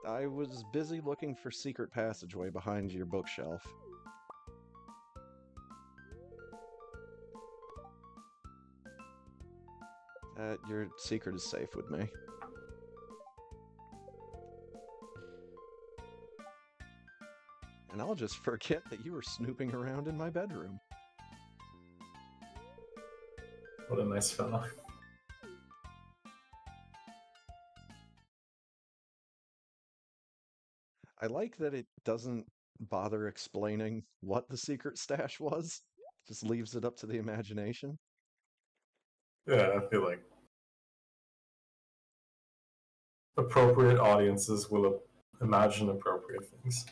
I was busy looking for secret passageway behind your bookshelf. Your secret is safe with me. And I'll just forget that you were snooping around in my bedroom. What a nice fellow. I like that it doesn't bother explaining what the secret stash was. Just leaves it up to the imagination. Yeah, I feel like appropriate audiences will imagine appropriate things.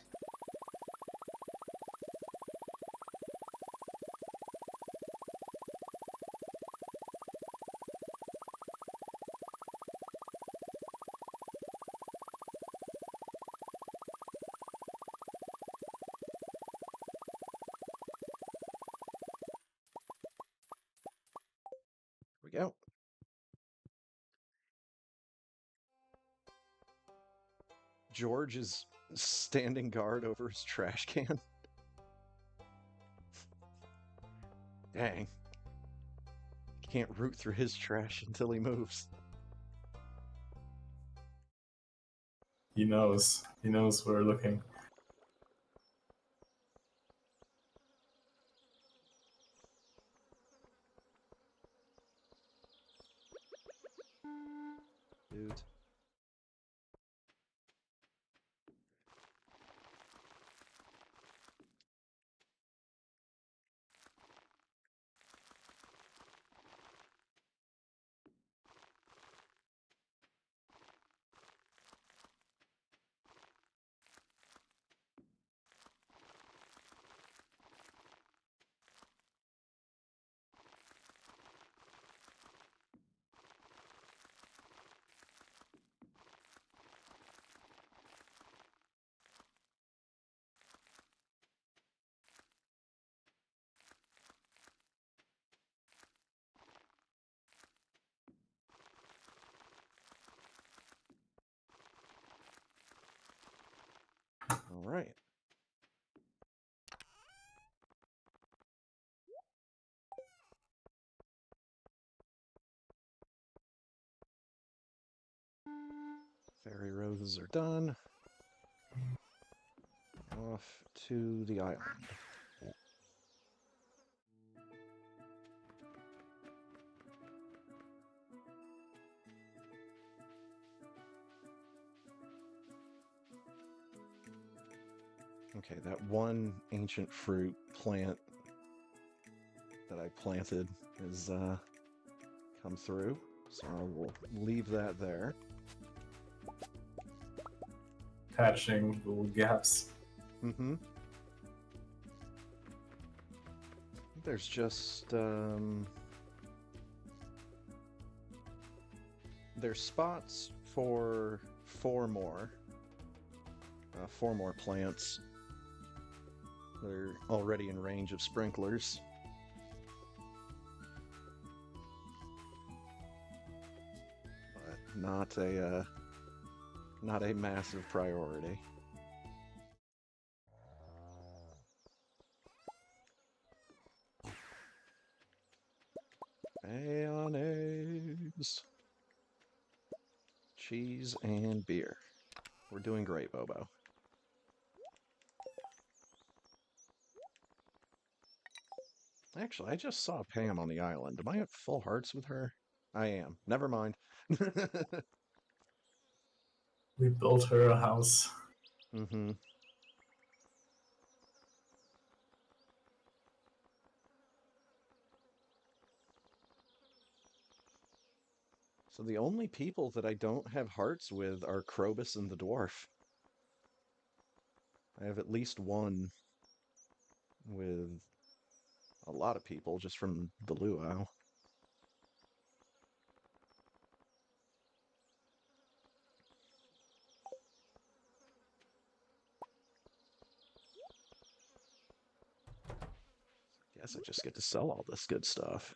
Here we go. George is standing guard over his trash can. Dang. Can't root through his trash until he moves. He knows. He knows we're looking. Dude. All right. Fairy roses are done. Off to the island. Okay, that one ancient fruit plant that I planted is come through, so I will leave that there. Patching little gaps. Mm-hmm. There's just there's spots for four more plants. They're already in range of sprinklers. But not a massive priority. Mayonnaise, cheese, and beer. We're doing great, Bobo. Actually, I just saw Pam on the island. Am I at full hearts with her? I am. Never mind. We built her a house. Mm-hmm. So the only people that I don't have hearts with are Krobus and the dwarf. I have at least one with a lot of people just from the luau. Guess I just get to sell all this good stuff.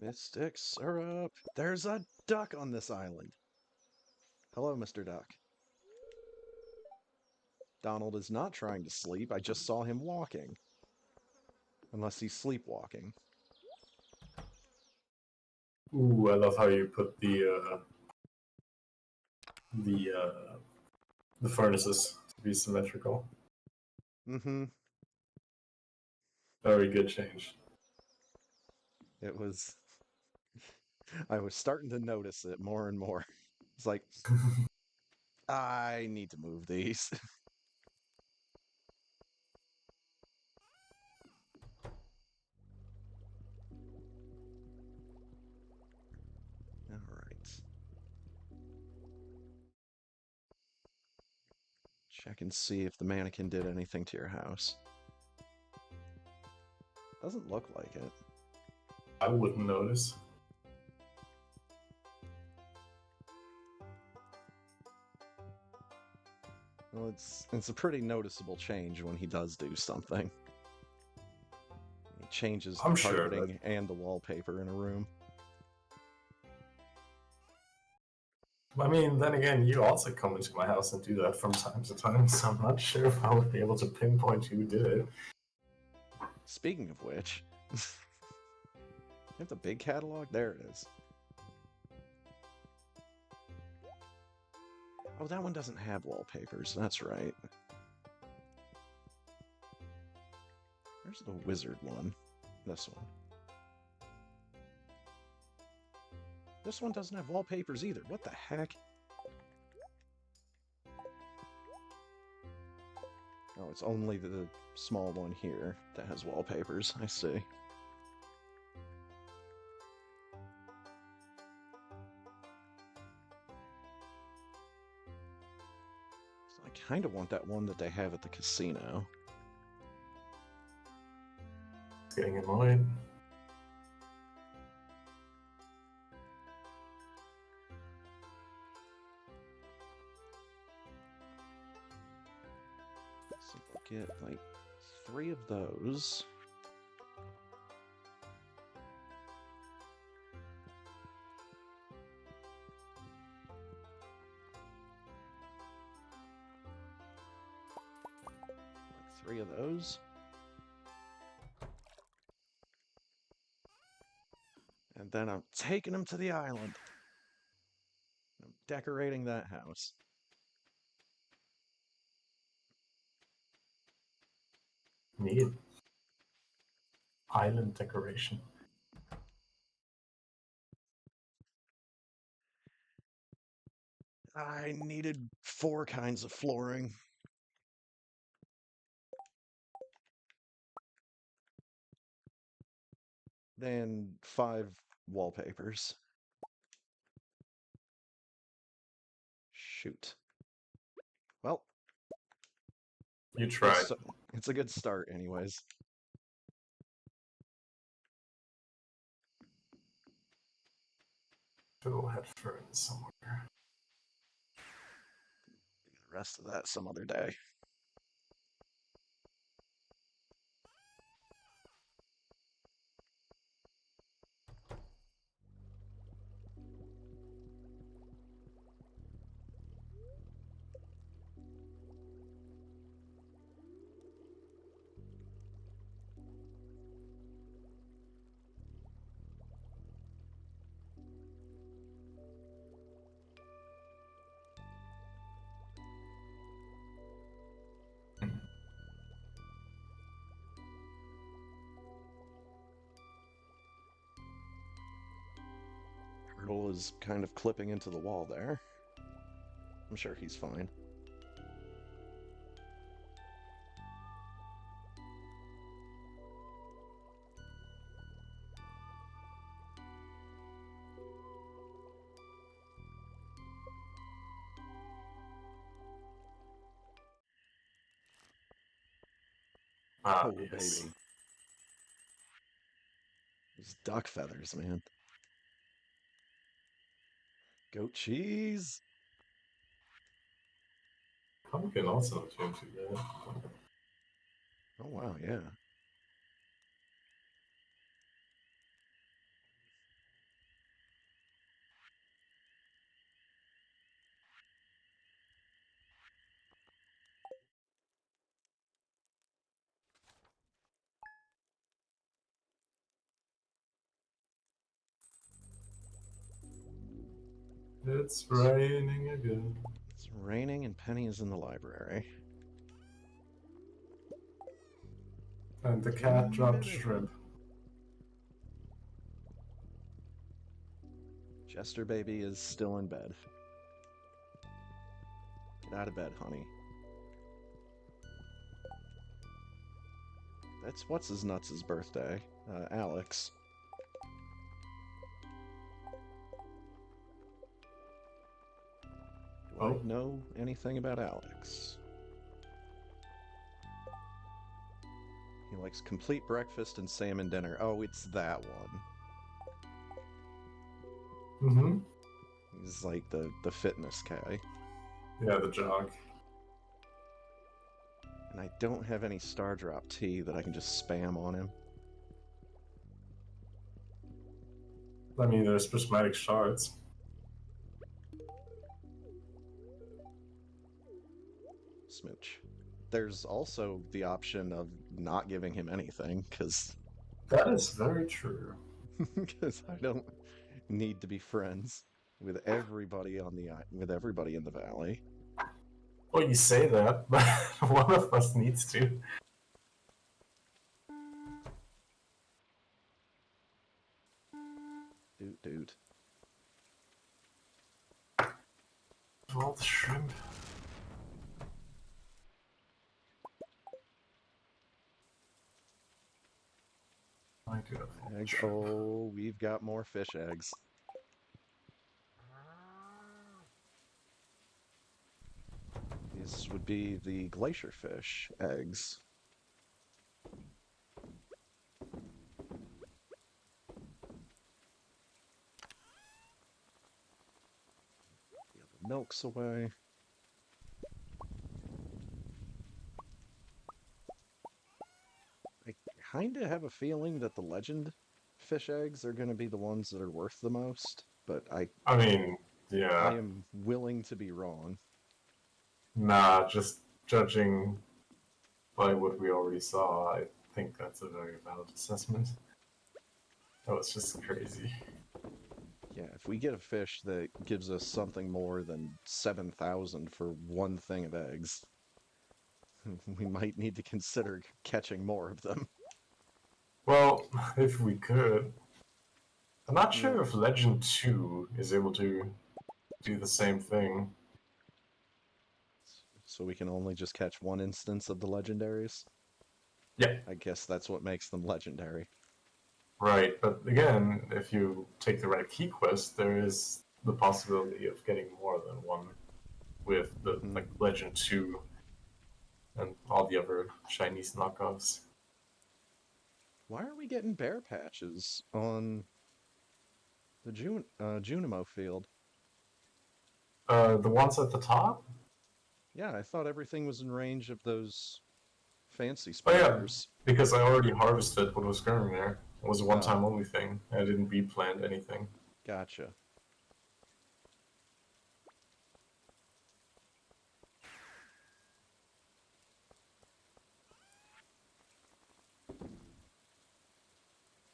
Mystic syrup. There's a duck on this island. Hello, Mr. Duck. Donald is not trying to sleep. I just saw him walking. Unless he's sleepwalking. Ooh, I love how you put the uh, the furnaces to be symmetrical. Mm-hmm. Very good change. It was... I was starting to notice it more and more. It's like, I need to move these. All right. Check and see if the mannequin did anything to your house. Doesn't look like it. I wouldn't notice. Well, it's a pretty noticeable change when he does do something. He changes the I'm sure that. carpeting and the wallpaper in a room. I mean, then again, you also come into my house and do that from time to time, so I'm not sure if I would be able to pinpoint who did it. Speaking of which, you have the big catalog? There it is. Oh, that one doesn't have wallpapers. That's right. There's the wizard one. This one. This one doesn't have wallpapers either. What the heck? Oh, it's only the small one here that has wallpapers. I see. So I kind of want that one that they have at the casino. It's getting annoyed. So we'll get like 3 of those. Like 3 of those. And then I'm taking them to the island. I'm decorating that house. Neat. Island decoration. I needed 4 kinds of flooring. Then 5 wallpapers. Shoot. Well, You good tried. it's a good start anyways. Fiddle had ferns somewhere. The rest of that some other day. Turtle is kind of clipping into the wall there. I'm sure he's fine. Ah, Oh, yes. baby. Those duck feathers, man. Goat cheese. Pumpkin also doing too good. Oh, wow, yeah. It's raining again. It's raining and Penny is in the library. And the cat In dropped bed. shrimp. Jester baby is still in bed. Get out of bed, honey. That's what's his nuts' birthday. Alex. Do I Oh. know anything about Alex? He likes complete breakfast and salmon dinner. Oh, it's that one. He's like the fitness guy. Yeah, the jog. And I don't have any Star Drop tea that I can just spam on him. I mean, there's prismatic shards. Smooch. There's also the option of not giving him anything, because That is very true. I don't need to be friends with everybody with everybody in the valley. Well, you say that, but one of us needs to. Dude. All the shrimp. I do have all the Eggs. shrimp. Oh, we've got more fish eggs. These would be the glacier fish eggs. Yeah, the milk's away. I kind of have a feeling that the legend fish eggs are going to be the ones that are worth the most, but I mean, I yeah. am willing to be wrong. Nah, just judging by what we already saw, I think that's a very valid assessment. That was just crazy. Yeah, if we get a fish that gives us something more than 7,000 for one thing of eggs, we might need to consider catching more of them. Well, if we could. I'm not Yeah, sure if Legend 2 is able to do the same thing. so we can only just catch one instance of the legendaries. Yeah, I guess that's what makes them legendary. right. But again, if you take the right key quest, there is the possibility of getting more than one with the Hmm. like Legend 2 and all the other Chinese knockoffs. Why are we getting bear patches on the Junimo field? The ones at the top? Yeah, I thought everything was in range of those fancy Oh yeah, spiders. because I already harvested what was growing there. It was a Oh, one-time only thing. I didn't replant anything. gotcha.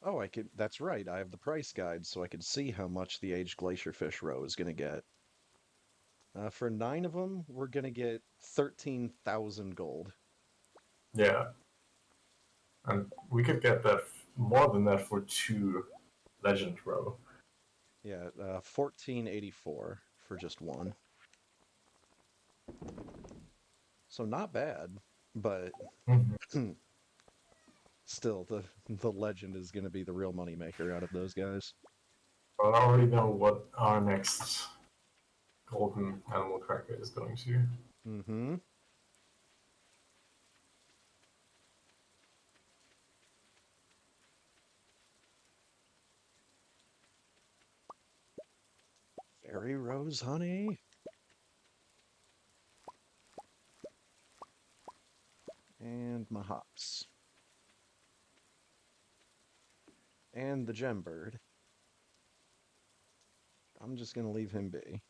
Oh, that's right. I have the price guide, so I could see how much the aged glacierfish roe is going to get. For 9 of them, we're going to get 13,000 gold. Yeah, and we could get that more than that for 2 legend row. Yeah, 1484 for just one. So not bad, but Mhm. still, the legend is going to be the real moneymaker out of those guys. But I already know what our next golden animal cracker is going to. Mm-hmm. Fairy rose honey. And my hops. And the gem bird. I'm just going to leave him be.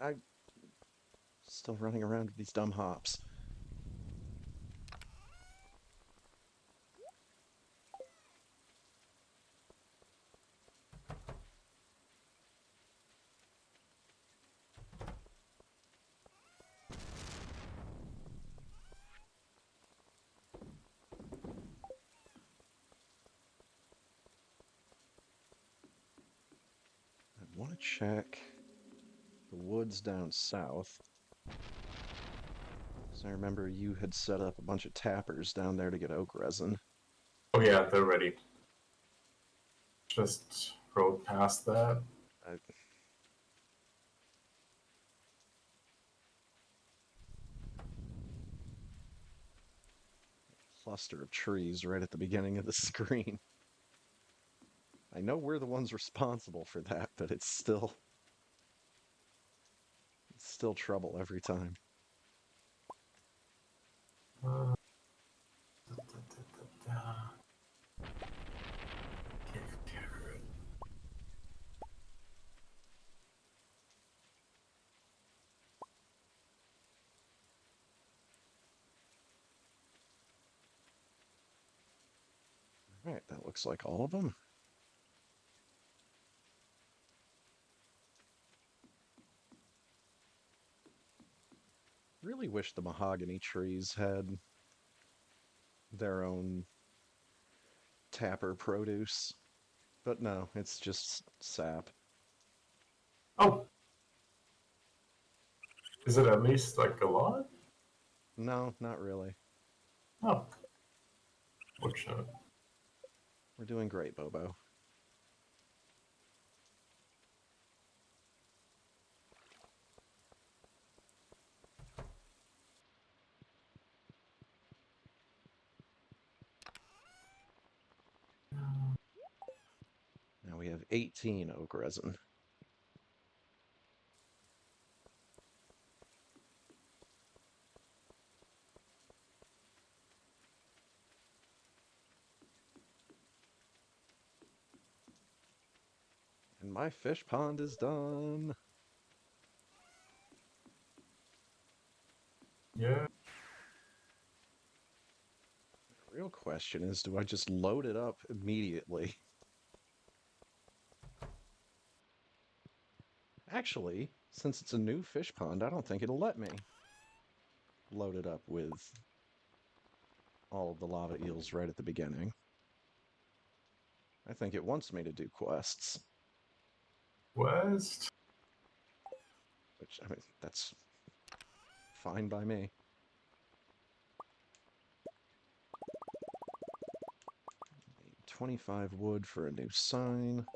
I'm still running around with these dumb hops. I want to check the woods down south. So I remember you had set up a bunch of tappers down there to get oak resin. Oh yeah, they're ready. Just road past that. I, cluster of trees right at the beginning of the screen. I know we're the ones responsible for that, but it's still trouble every time. Uh, da, da, da, da. Cave carrot. All right, that looks like all of them. Really wish the mahogany trees had their own tapper produce, but no, it's just sap. Oh, is it at least like a lot? No, not really. Oh, fortunate. We're doing great, Bobo. Now we have 18 oak resin. And my fish pond is done. Yeah. The real question is, do I just load it up immediately? Actually, since it's a new fish pond, I don't think it'll let me load it up with all of the lava eels right at the beginning. I think it wants me to do quests, West. which, I mean, that's fine by me. 25 wood for a new sign.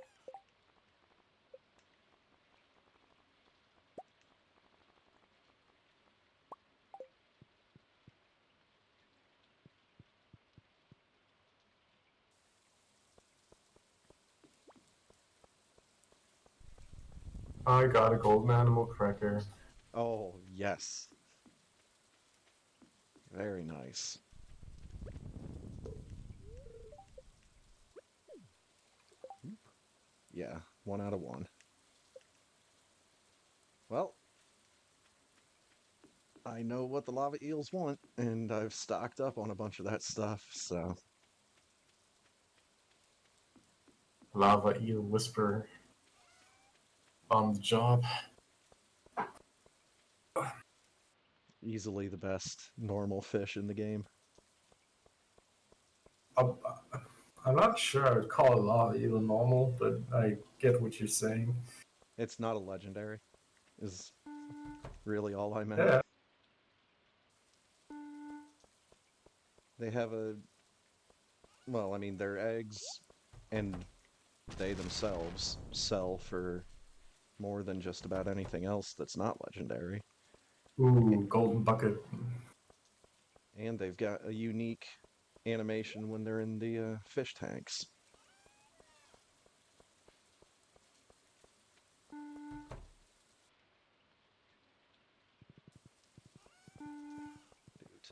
I got a golden animal cracker. Oh, yes. Very nice. Yeah, 1 out of 1. Well, I know what the lava eels want, and I've stocked up on a bunch of that stuff, so Lava eel whisper on the job. easily the best normal fish in the game. I'm, I'm not sure I would call a lava eel normal, but I get what you're saying. It's not a legendary, is really all I meant. Yeah. They have well, I mean, their eggs and they themselves sell for more than just about anything else that's not legendary. Ooh, golden bucket. And they've got a unique animation when they're in the fish tanks. Dude.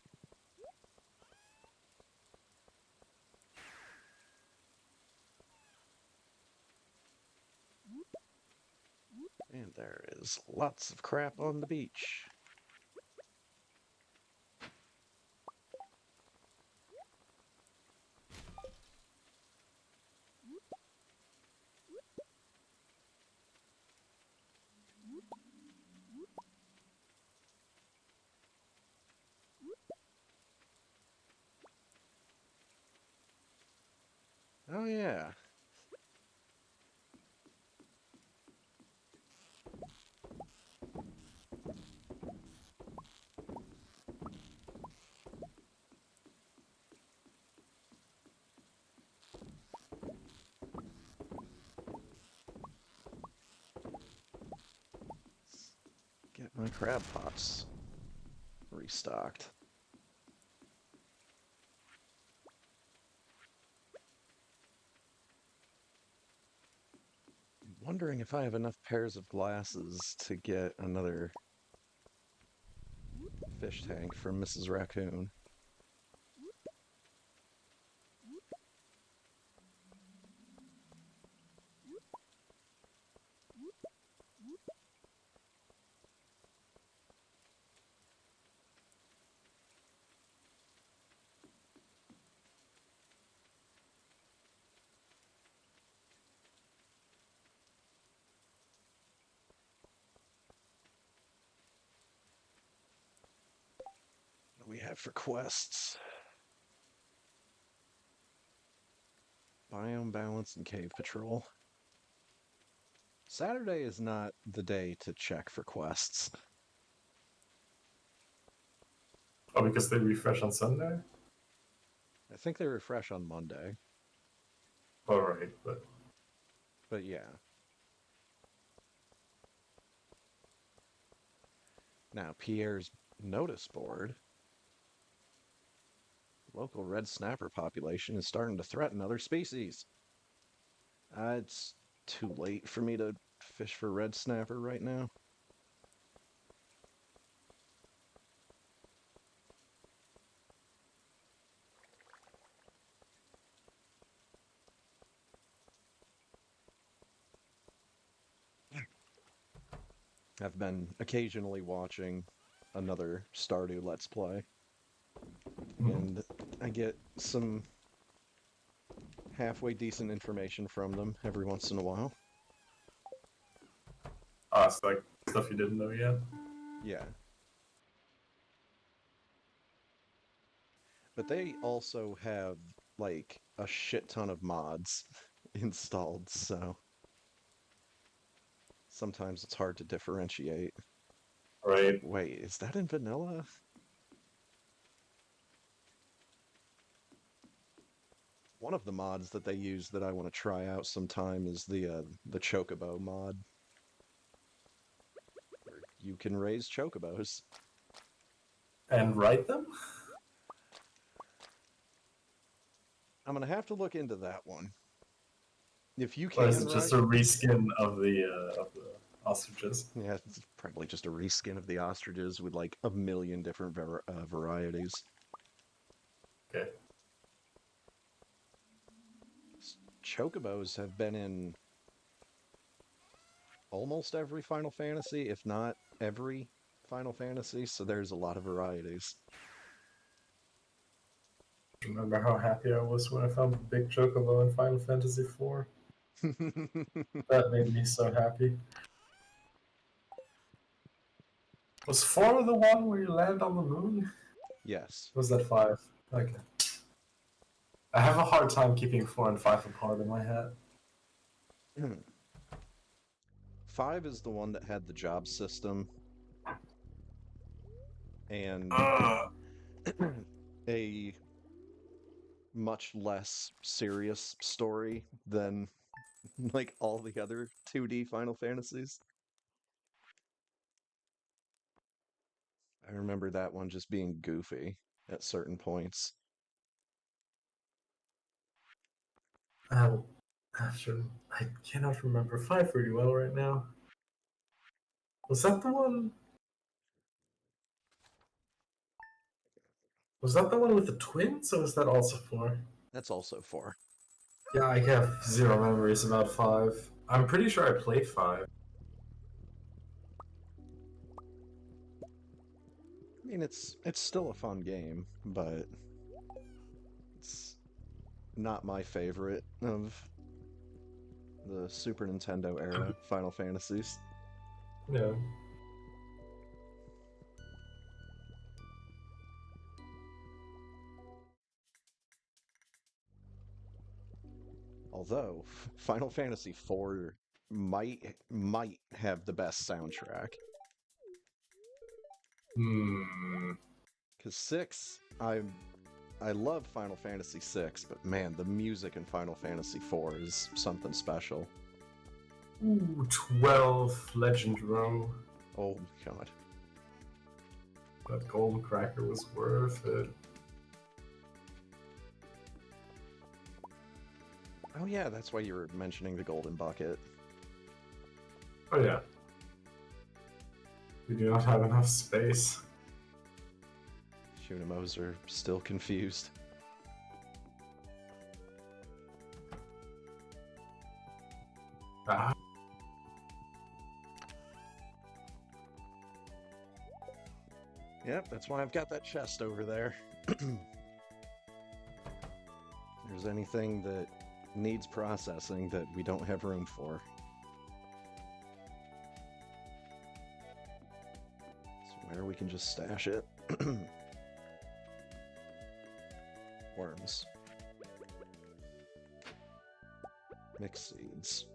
And there is lots of crap on the beach. Oh yeah. My crab pots restocked. I'm wondering if I have enough pairs of glasses to get another fish tank from Mrs. Raccoon. What do we have for quests? Biome balance and cave patrol. Saturday is not the day to check for quests. Oh, because they refresh on Sunday? I think they refresh on Monday. Alright, But yeah. Now, Pierre's notice board. Local red snapper population is starting to threaten other species. It's too late for me to fish for red snapper right now. I've been occasionally watching another Stardew Let's Play, and I get some halfway decent information from them every once in a while. it's like stuff you didn't know yet. Yeah. But they also have, like, a shit ton of mods installed, so sometimes it's hard to differentiate. Right. Wait, is that in vanilla? One of the mods that they use that I want to try out sometime is the Chocobo mod, where you can raise chocobos. And write them? I'm gonna have to look into that one. If you Or is can it just ride, a reskin of the ostriches? yeah, it's probably just a reskin of the ostriches with like a million different varieties. Okay. Chocobos have been in almost every Final Fantasy, if not every Final Fantasy, so there's a lot of varieties. Remember how happy I was when I found the big chocobo in Final Fantasy IV? That made me so happy. Was 4 the one where you land on the moon? Yes. Or was that 5? Okay. I have a hard time keeping 4 and 5 apart in my head. 5 is the one that had the job system and a much less serious story than like all the other 2D Final Fantasies. I remember that one just being goofy at certain points. After I cannot remember 5 really well right now. Was that the one? Was that the one with the twins, or was that also 4? That's also 4. Yeah, I have zero memories about 5. I'm pretty sure I played 5. I mean, it's still a fun game, but it's not my favorite of the Super Nintendo era Final Fantasies. Yeah. Although Final Fantasy IV might have the best soundtrack. Hmm. Because 6, I love Final Fantasy VI, but man, the music in Final Fantasy IV is something special. Ooh, 12 Legend Row. Oh my god. That golden cracker was worth it. Oh yeah, that's why you were mentioning the golden bucket. Oh yeah. We do not have enough space. Shunimos are still confused. Ah. Yep, that's why I've got that chest over there. There's anything that needs processing that we don't have room for. Where we can just stash it. Worms. Mixed seeds.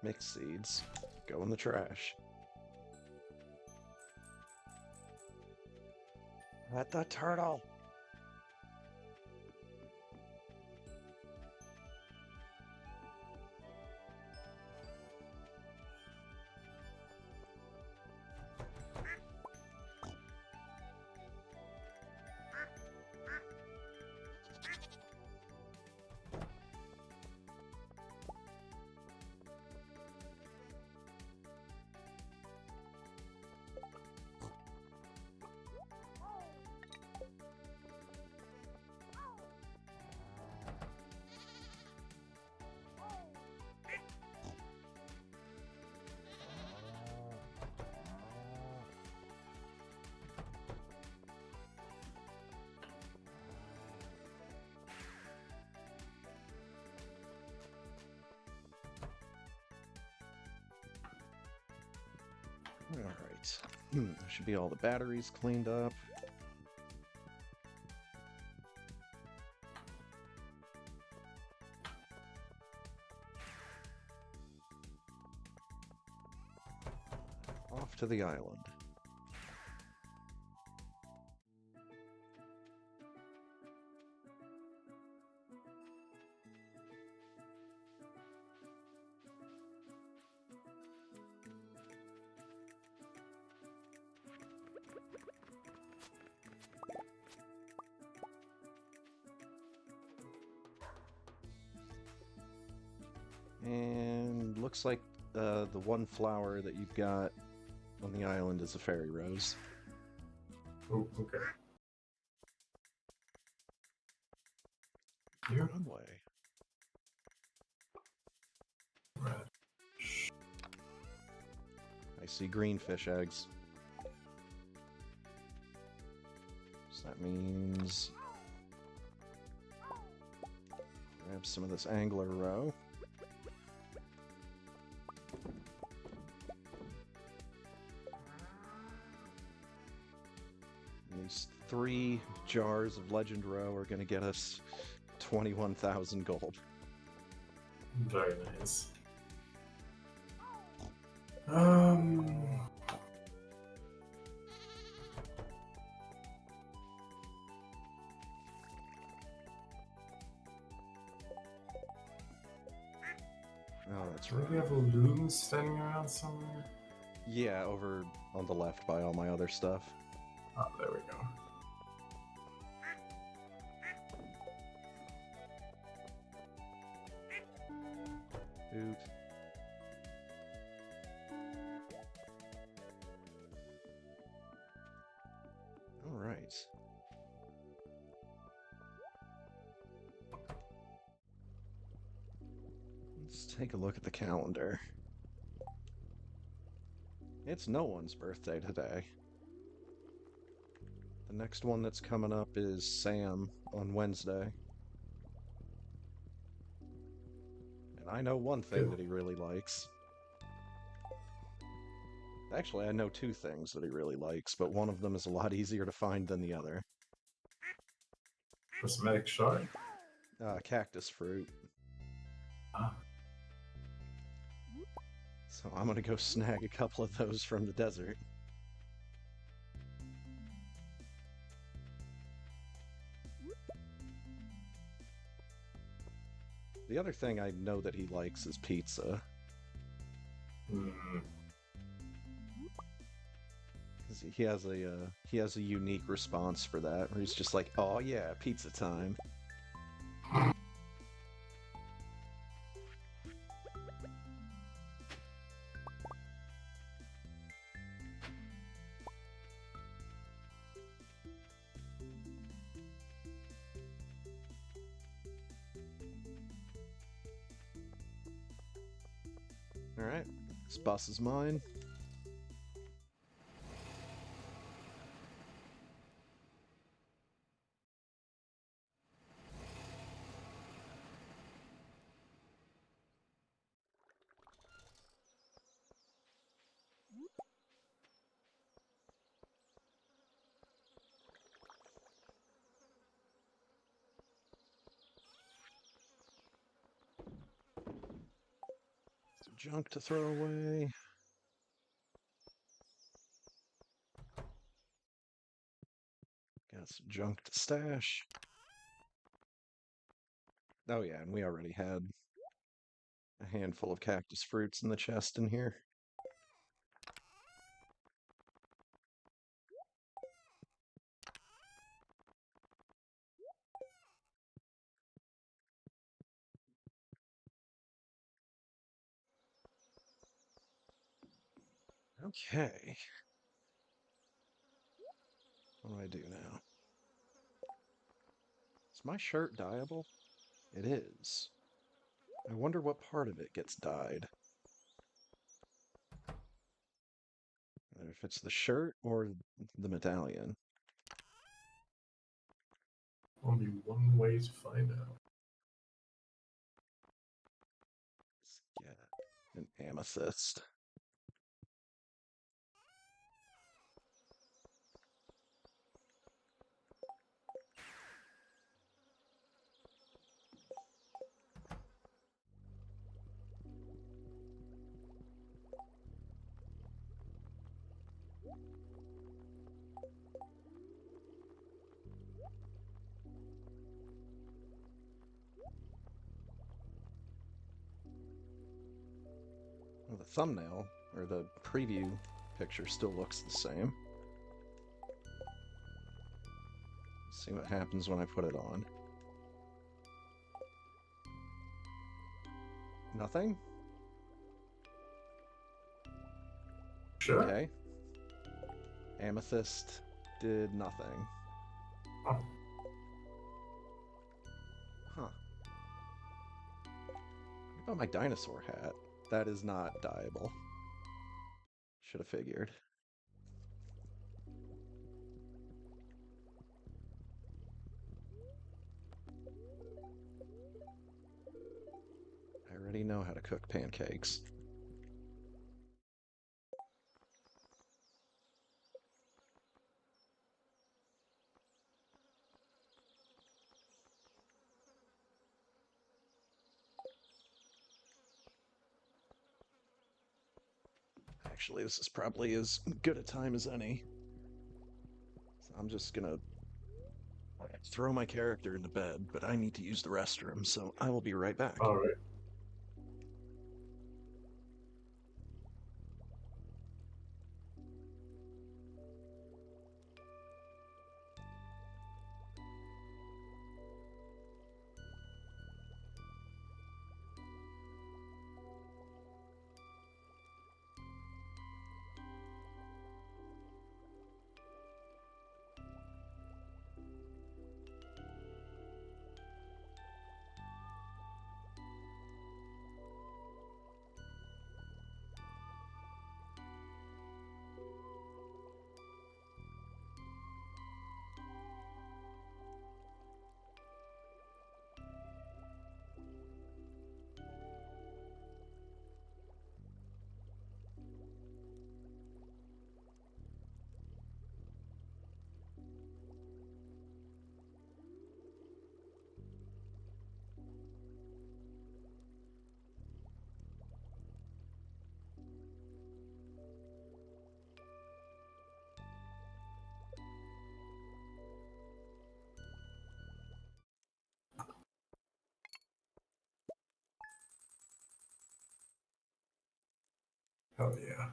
Mixed seeds. Go in the trash. Let the turtle! Alright. There should be all the batteries cleaned up. Off to the island. And looks like the one flower that you've got on the island is a fairy rose. Oh, okay. You? Runway. Red. I see green fish eggs. So that means grab some of this angler roe. These 3 jars of legend roe are going to get us 21,000 gold. Very nice. Um. Oh, that's Do right. we have a loom standing around somewhere? Yeah, over on the left by all my other stuff. Oh, there we go. Oot. All right. Let's take a look at the calendar. It's no one's birthday today. The next one that's coming up is Sam on Wednesday. And I know one thing that he really likes. Actually, I know 2 things that he really likes, but one of them is a lot easier to find than the other. Prismatic shard? Cactus fruit. Ah. So I'm gonna go snag a couple of those from the desert. The other thing I know that he likes is pizza. Hmm. Because he has a unique response for that, where he's just like, "Oh yeah, pizza time." All right, this bus is mine. Some junk to throw away. Got some junk to stash. Oh yeah, and we already had a handful of cactus fruits in the chest in here. Okay. What do I do now? Is my shirt dyeable? It is. I wonder what part of it gets dyed. If it's the shirt or the medallion. Only one way to find out. Let's get an amethyst. Well, the thumbnail, or the preview picture, still looks the same. Let's see what happens when I put it on. Nothing? Sure. Okay. Amethyst did nothing. Huh. Huh. What about my dinosaur hat? That is not dyeable. Should have figured. I already know how to cook pancakes. Actually, this is probably as good a time as any. So I'm just gonna throw my character into bed, but I need to use the restroom, so I will be right back. All right. Hell yeah.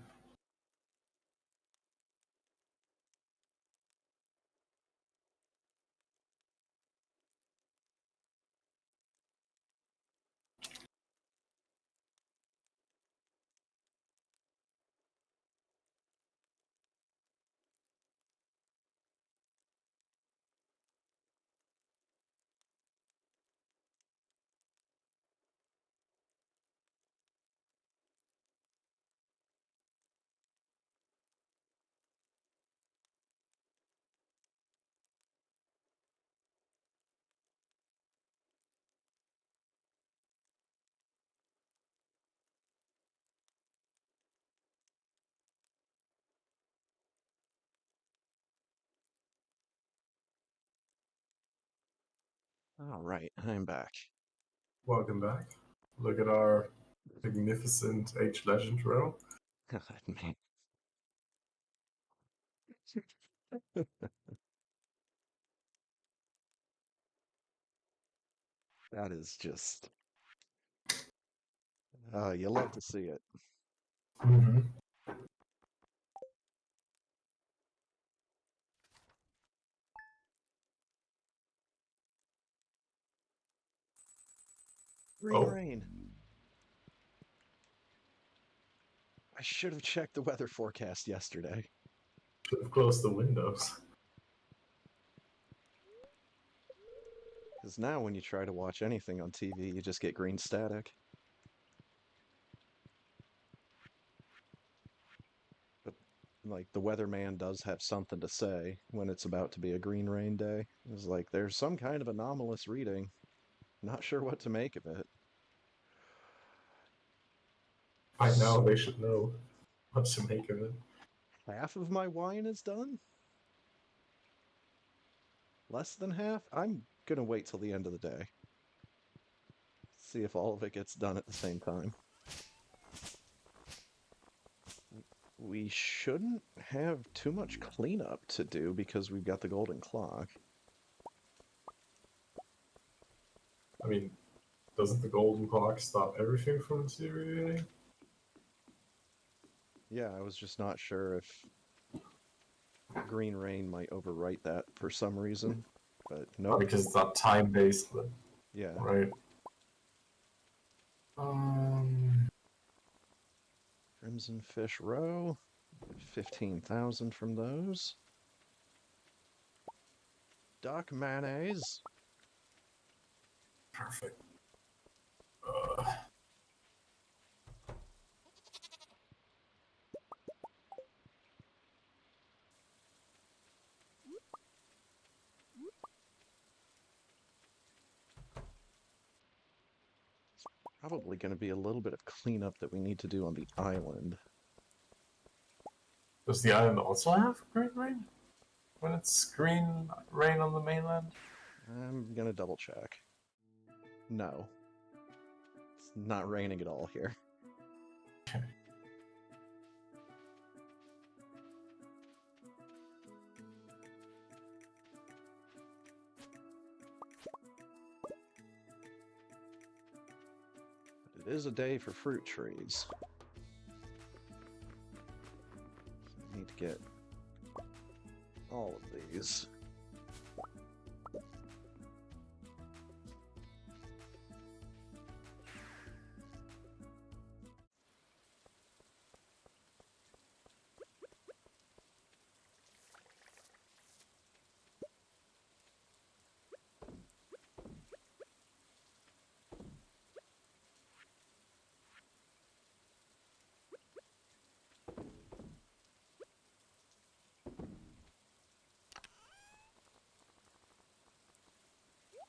All right, I'm back. Welcome back. Look at our magnificent Age Legend row. God, man. That is just, you love to see it. Mm-hmm. Green Oh, rain. I should have checked the weather forecast yesterday. should have closed the windows. Because now when you try to watch anything on TV, you just get green static. But, like, the weatherman does have something to say when it's about to be a green rain day. It's like, there's some kind of anomalous reading. Not sure what to make of it. By now, they So, should know what to make of it. half of my wine is done? Less than half? I'm gonna wait till the end of the day. See if all of it gets done at the same time. We shouldn't have too much cleanup to do because we've got the golden clock. I mean, doesn't the golden clock stop everything from deteriorating? Yeah, I was just not sure if green rain might overwrite that for some reason, but Probably nope. because it's not time based, Yeah, right? Um, Crimson Fish Row, 15,000 from those. Duck mayonnaise. Perfect. Probably going to be a little bit of cleanup that we need to do on the island. Does the island also have green rain? When it's green rain on the mainland? I'm going to double check. No, it's not raining at all here. But it is a day for fruit trees. So I need to get all of these.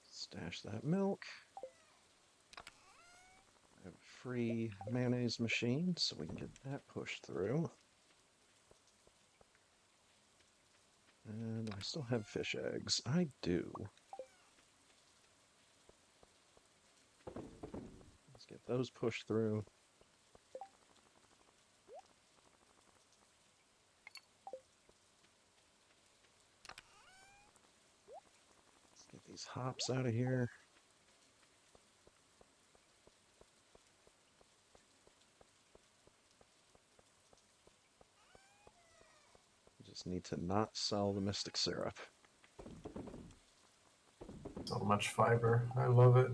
Stash that milk. I have a free mayonnaise machine, so we can get that pushed through. And I still have fish eggs. I do. Let's get those pushed through. Let's get these hops out of here. Just need to not sell the mystic syrup. So much fiber. I love it.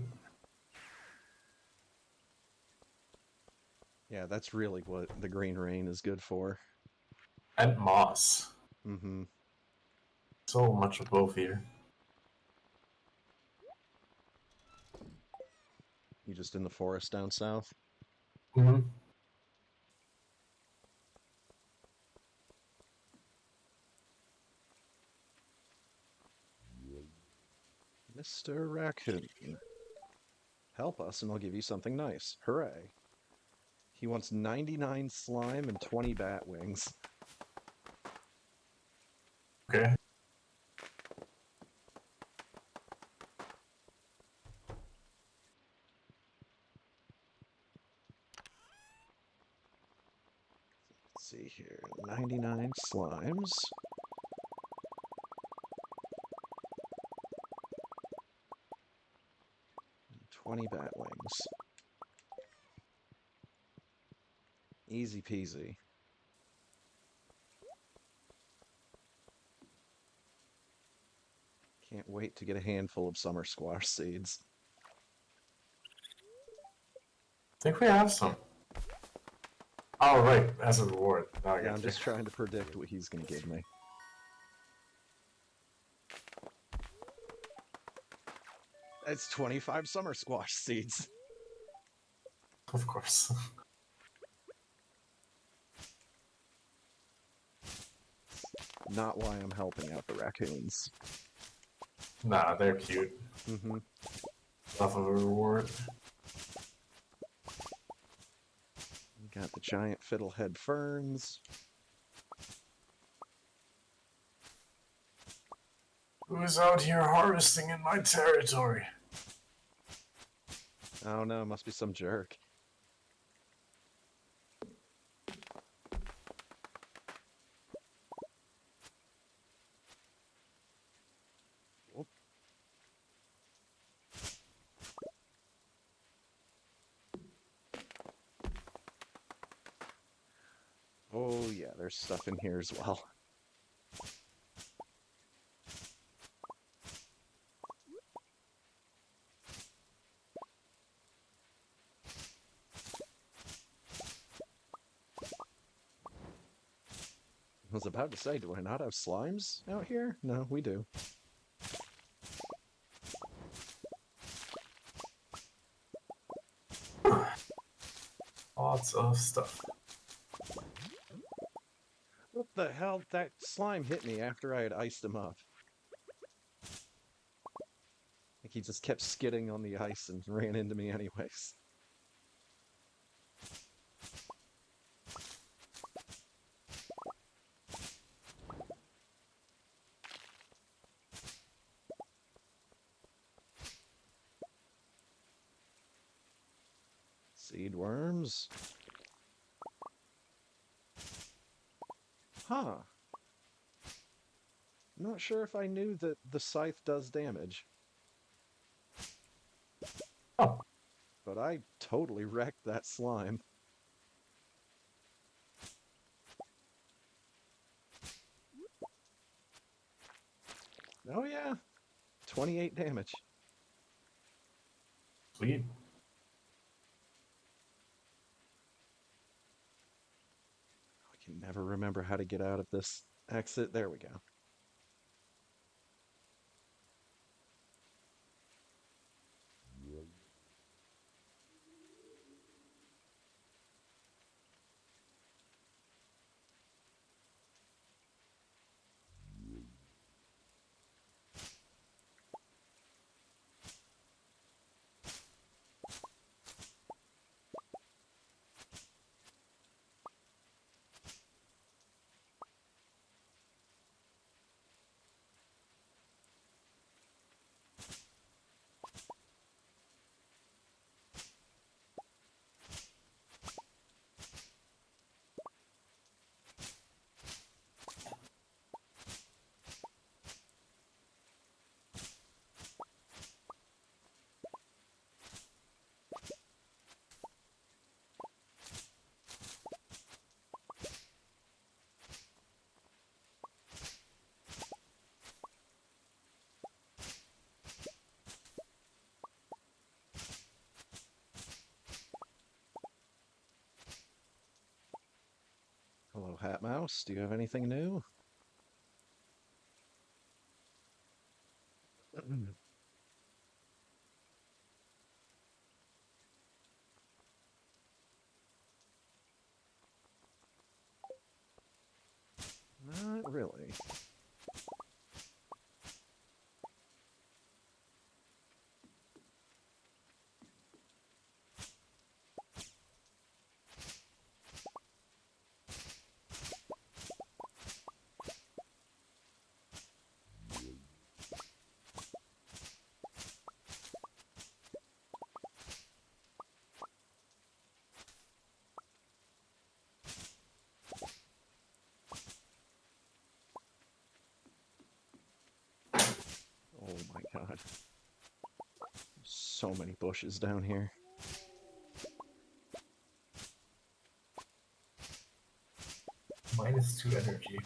Yeah, that's really what the green rain is good for. And moss. Mm-hmm. So much of both here. You just in the forest down south? Mm-hmm. Mr. Raccoon. Help us and I'll give you something nice. Hooray. He wants 99 slime and 20 bat wings. Okay. see here. 99 slimes. 20 batlings. Easy peasy. Can't wait to get a handful of summer squash seeds. I think we have some. Oh, right, as a reward. Now I Yeah, get I'm you. just trying to predict what he's going to give me. It's 25 summer squash seeds. Of course. Not why I'm helping out the raccoons. Nah, they're cute. Mm-hmm. Enough of a reward. Got the giant fiddlehead ferns. Who's out here harvesting in my territory? Oh no, must be some jerk. Whoop. Oh yeah, there's stuff in here as well. I was about to say, do I not have slimes out here? No, we do. Lots of stuff. What the hell? That slime hit me after I had iced him up. Like he just kept skidding on the ice and ran into me anyways. Seed worms. Huh. Not sure if I knew that the scythe does damage. Oh. But I totally wrecked that slime. Oh yeah, 28 damage. Sweet. I can never remember how to get out of this exit. There we go. Hello, Hat Mouse. Do you have anything new? Not really. so many bushes down here. -2 energy.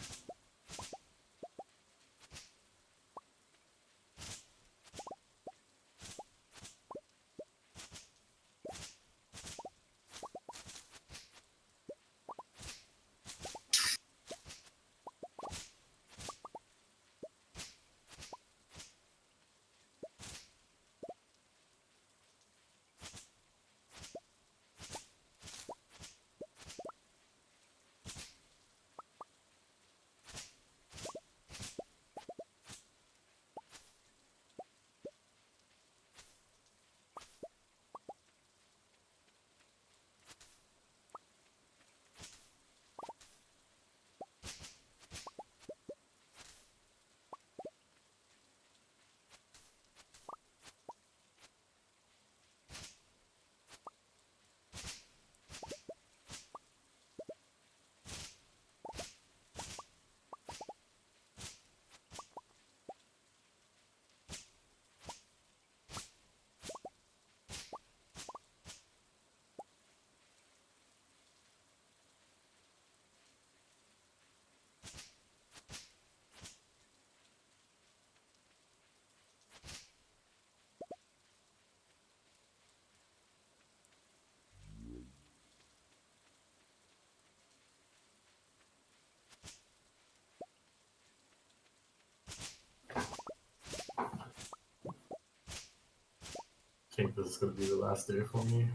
I think this is gonna be the last day for me.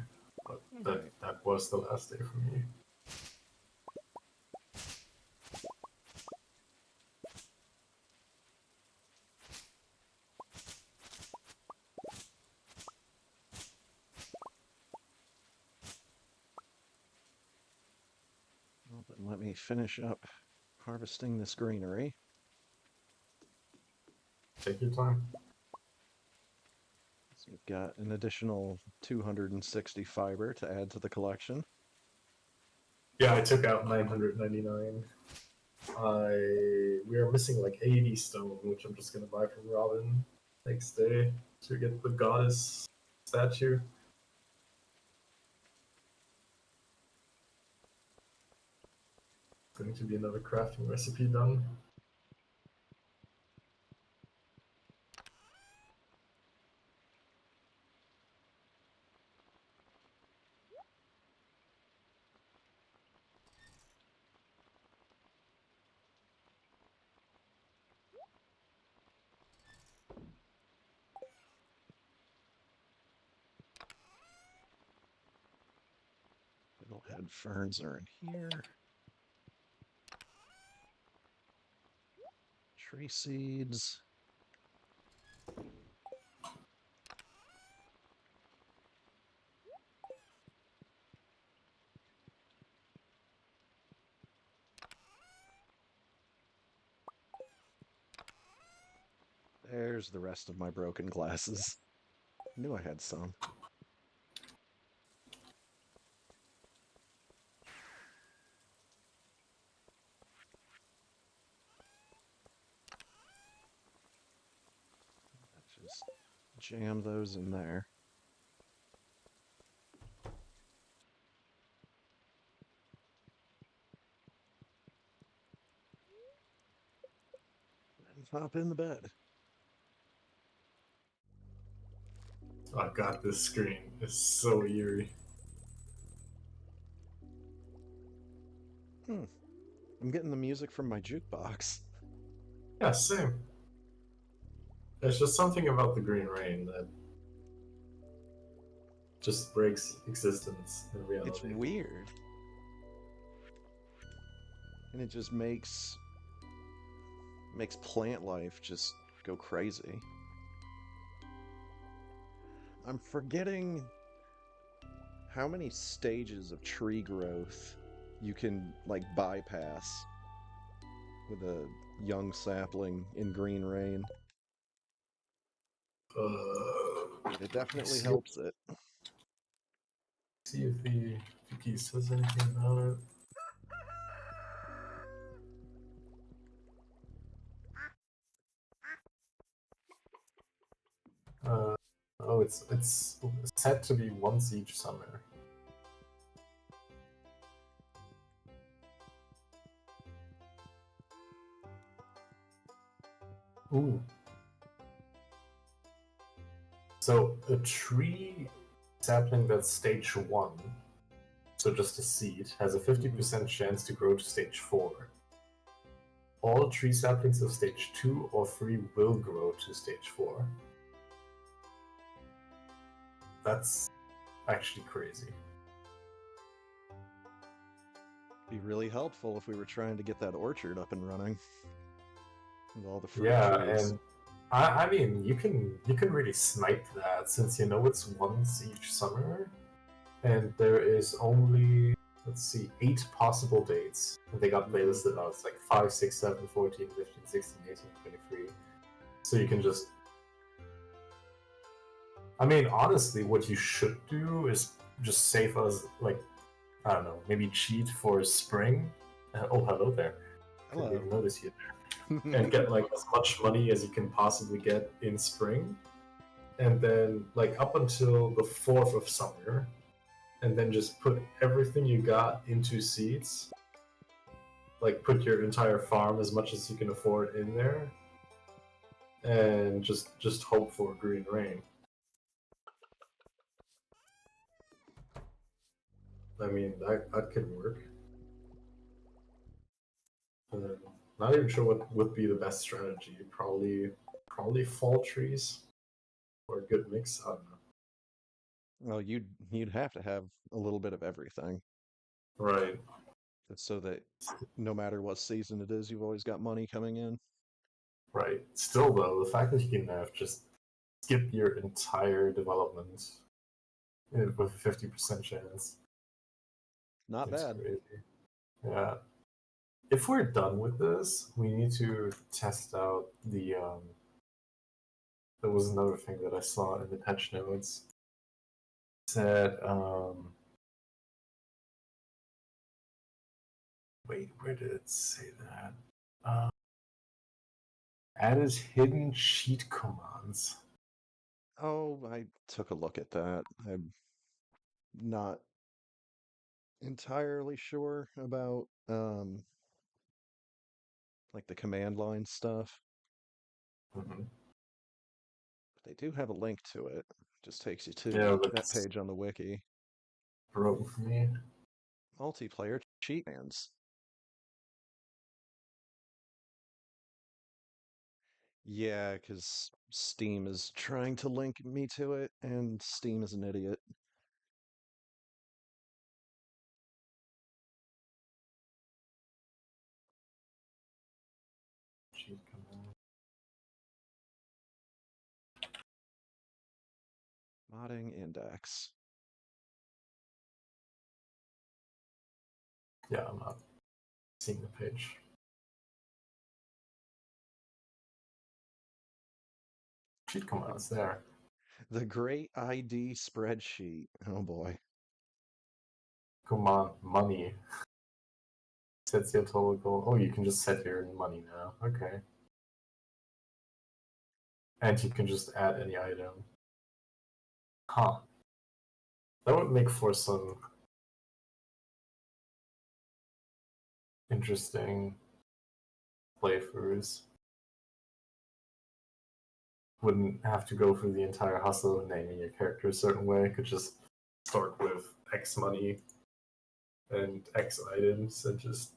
But Alright. that was the last day for me. Well, then let me finish up harvesting this greenery. Take your time. So we've got an additional 260 fiber to add to the collection. Yeah, I took out 999. We are missing like 80 stone, which I'm just gonna buy from Robin next day to get the goddess statue. Going to be another crafting recipe done. Fiddlehead ferns are in here. Tree seeds. There's the rest of my broken glasses. Knew I had some. Just jam those in there. And hop in the bed. Oh god, this screen is so eerie. I'm getting the music from my jukebox. Yeah, same. There's just something about the green rain that just breaks existence in reality. It's weird. And it just makes plant life just go crazy. I'm forgetting how many stages of tree growth you can like bypass with a young sapling in green rain. But it definitely helps it. See if the wiki says anything about it. Oh, it's said to be once each summer. Ooh. So a tree sapling that's stage 1, so just a seed, has a Hmm. 50% chance to grow to stage 4. All tree saplings of stage 2 or 3 will grow to stage 4. That's actually crazy. Be really helpful if we were trying to get that orchard up and running with all the fruit Yeah, trees. and I mean you can really snipe that since you know it's once each summer, and there is only, let's see, 8 possible dates. And they got Hmm. playlisted out. It's like 5, 6, 7, 14, 15, 16, 18, 23. So you can just, I mean, honestly, what you should do is just save us, like, I don't know, maybe cheat for spring. Oh, hello there. Couldn't Hello. even notice you. And get like as much money as you can possibly get in spring, and then like up until the 4th of summer, and then just put everything you got into seeds. Like put your entire farm as much as you can afford in there, and just hope for green rain. I mean that could work. Not even sure what would be the best strategy. Probably fall trees or a good mix. I don't know. Well, you'd have to have a little bit of everything, Right, just so that no matter what season it is, you've always got money coming in. right. Still though, the fact that you can have just skip your entire development with a 50% chance. Not It's bad. crazy. Yeah. If we're done with this, we need to test out the. There was another thing that I saw in the patch notes. It said, wait, where did it say that? Uh, added hidden cheat commands. Oh, I took a look at that. I'm not entirely sure about like the command line stuff. Mm-hmm. They do have a link to it. Just takes you to Yeah, but that it's page on the wiki. broke for me. Multiplayer cheat hands. Yeah, because Steam is trying to link me to it, and Steam is an idiot. Cheat command. Modding index. Yeah, I'm not seeing the page. Cheat The, commands there. the great ID spreadsheet. Oh boy. Command money. Sets your total goal. Oh, you can just set your money now. Okay. And you can just add any item. Huh. That would make for some interesting playthroughs. Wouldn't have to go through the entire hustle of naming your character a certain way. Could just start with X money and X items and just,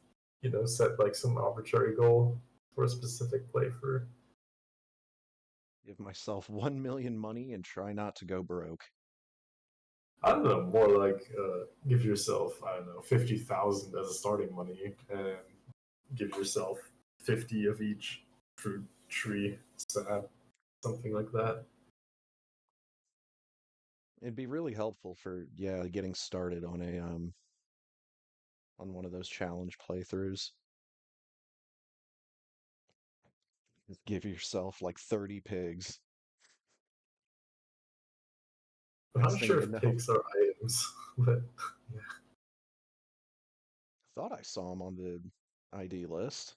set like some arbitrary goal for a specific playthrough. Give myself 1 million money and try not to go broke. I don't know, more like give yourself, I don't know, 50,000 as a starting money and give yourself 50 of each fruit tree sap, something like that. It'd be really helpful for, yeah, getting started on a on one of those challenge playthroughs. Just give yourself like 30 pigs. I'm Best not thing sure to if know. pigs are items, but yeah. Thought I saw them on the ID list.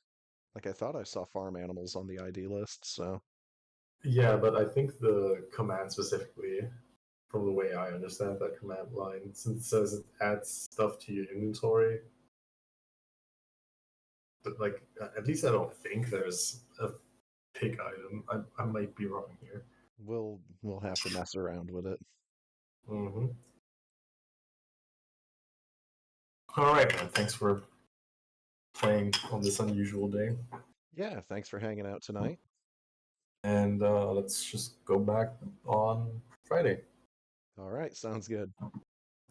Like I thought I saw farm animals on the ID list, so Yeah, but I think the command specifically, from the way I understand that command line, since it says it adds stuff to your inventory, but like at least I don't think there's a pick item. I might be wrong here. We'll have to mess around with it. Mm-hmm. All right, man. Thanks for playing on this unusual day. Yeah, thanks for hanging out tonight. And let's just go back on Friday. All right, sounds good.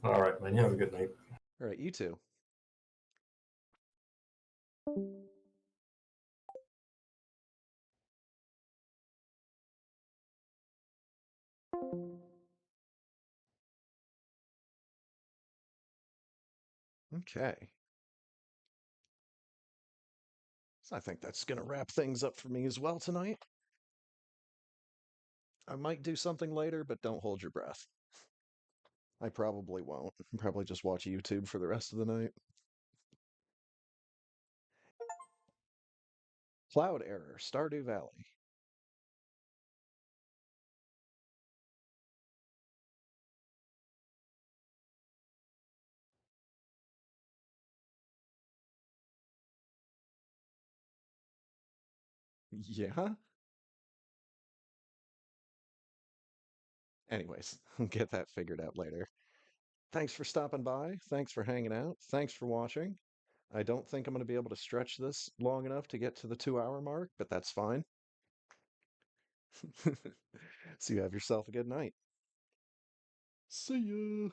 All right, man. You have a good night. All right, you too. Okay. So I think that's going to wrap things up for me as well tonight. I might do something later, but don't hold your breath. I probably won't. Probably just watch YouTube for the rest of the night. Cloud error, Stardew Valley. Yeah? Anyways, I'll get that figured out later. Thanks for stopping by. Thanks for hanging out. Thanks for watching. I don't think I'm going to be able to stretch this long enough to get to the 2 hour mark, but that's fine. So you have yourself a good night. See ya.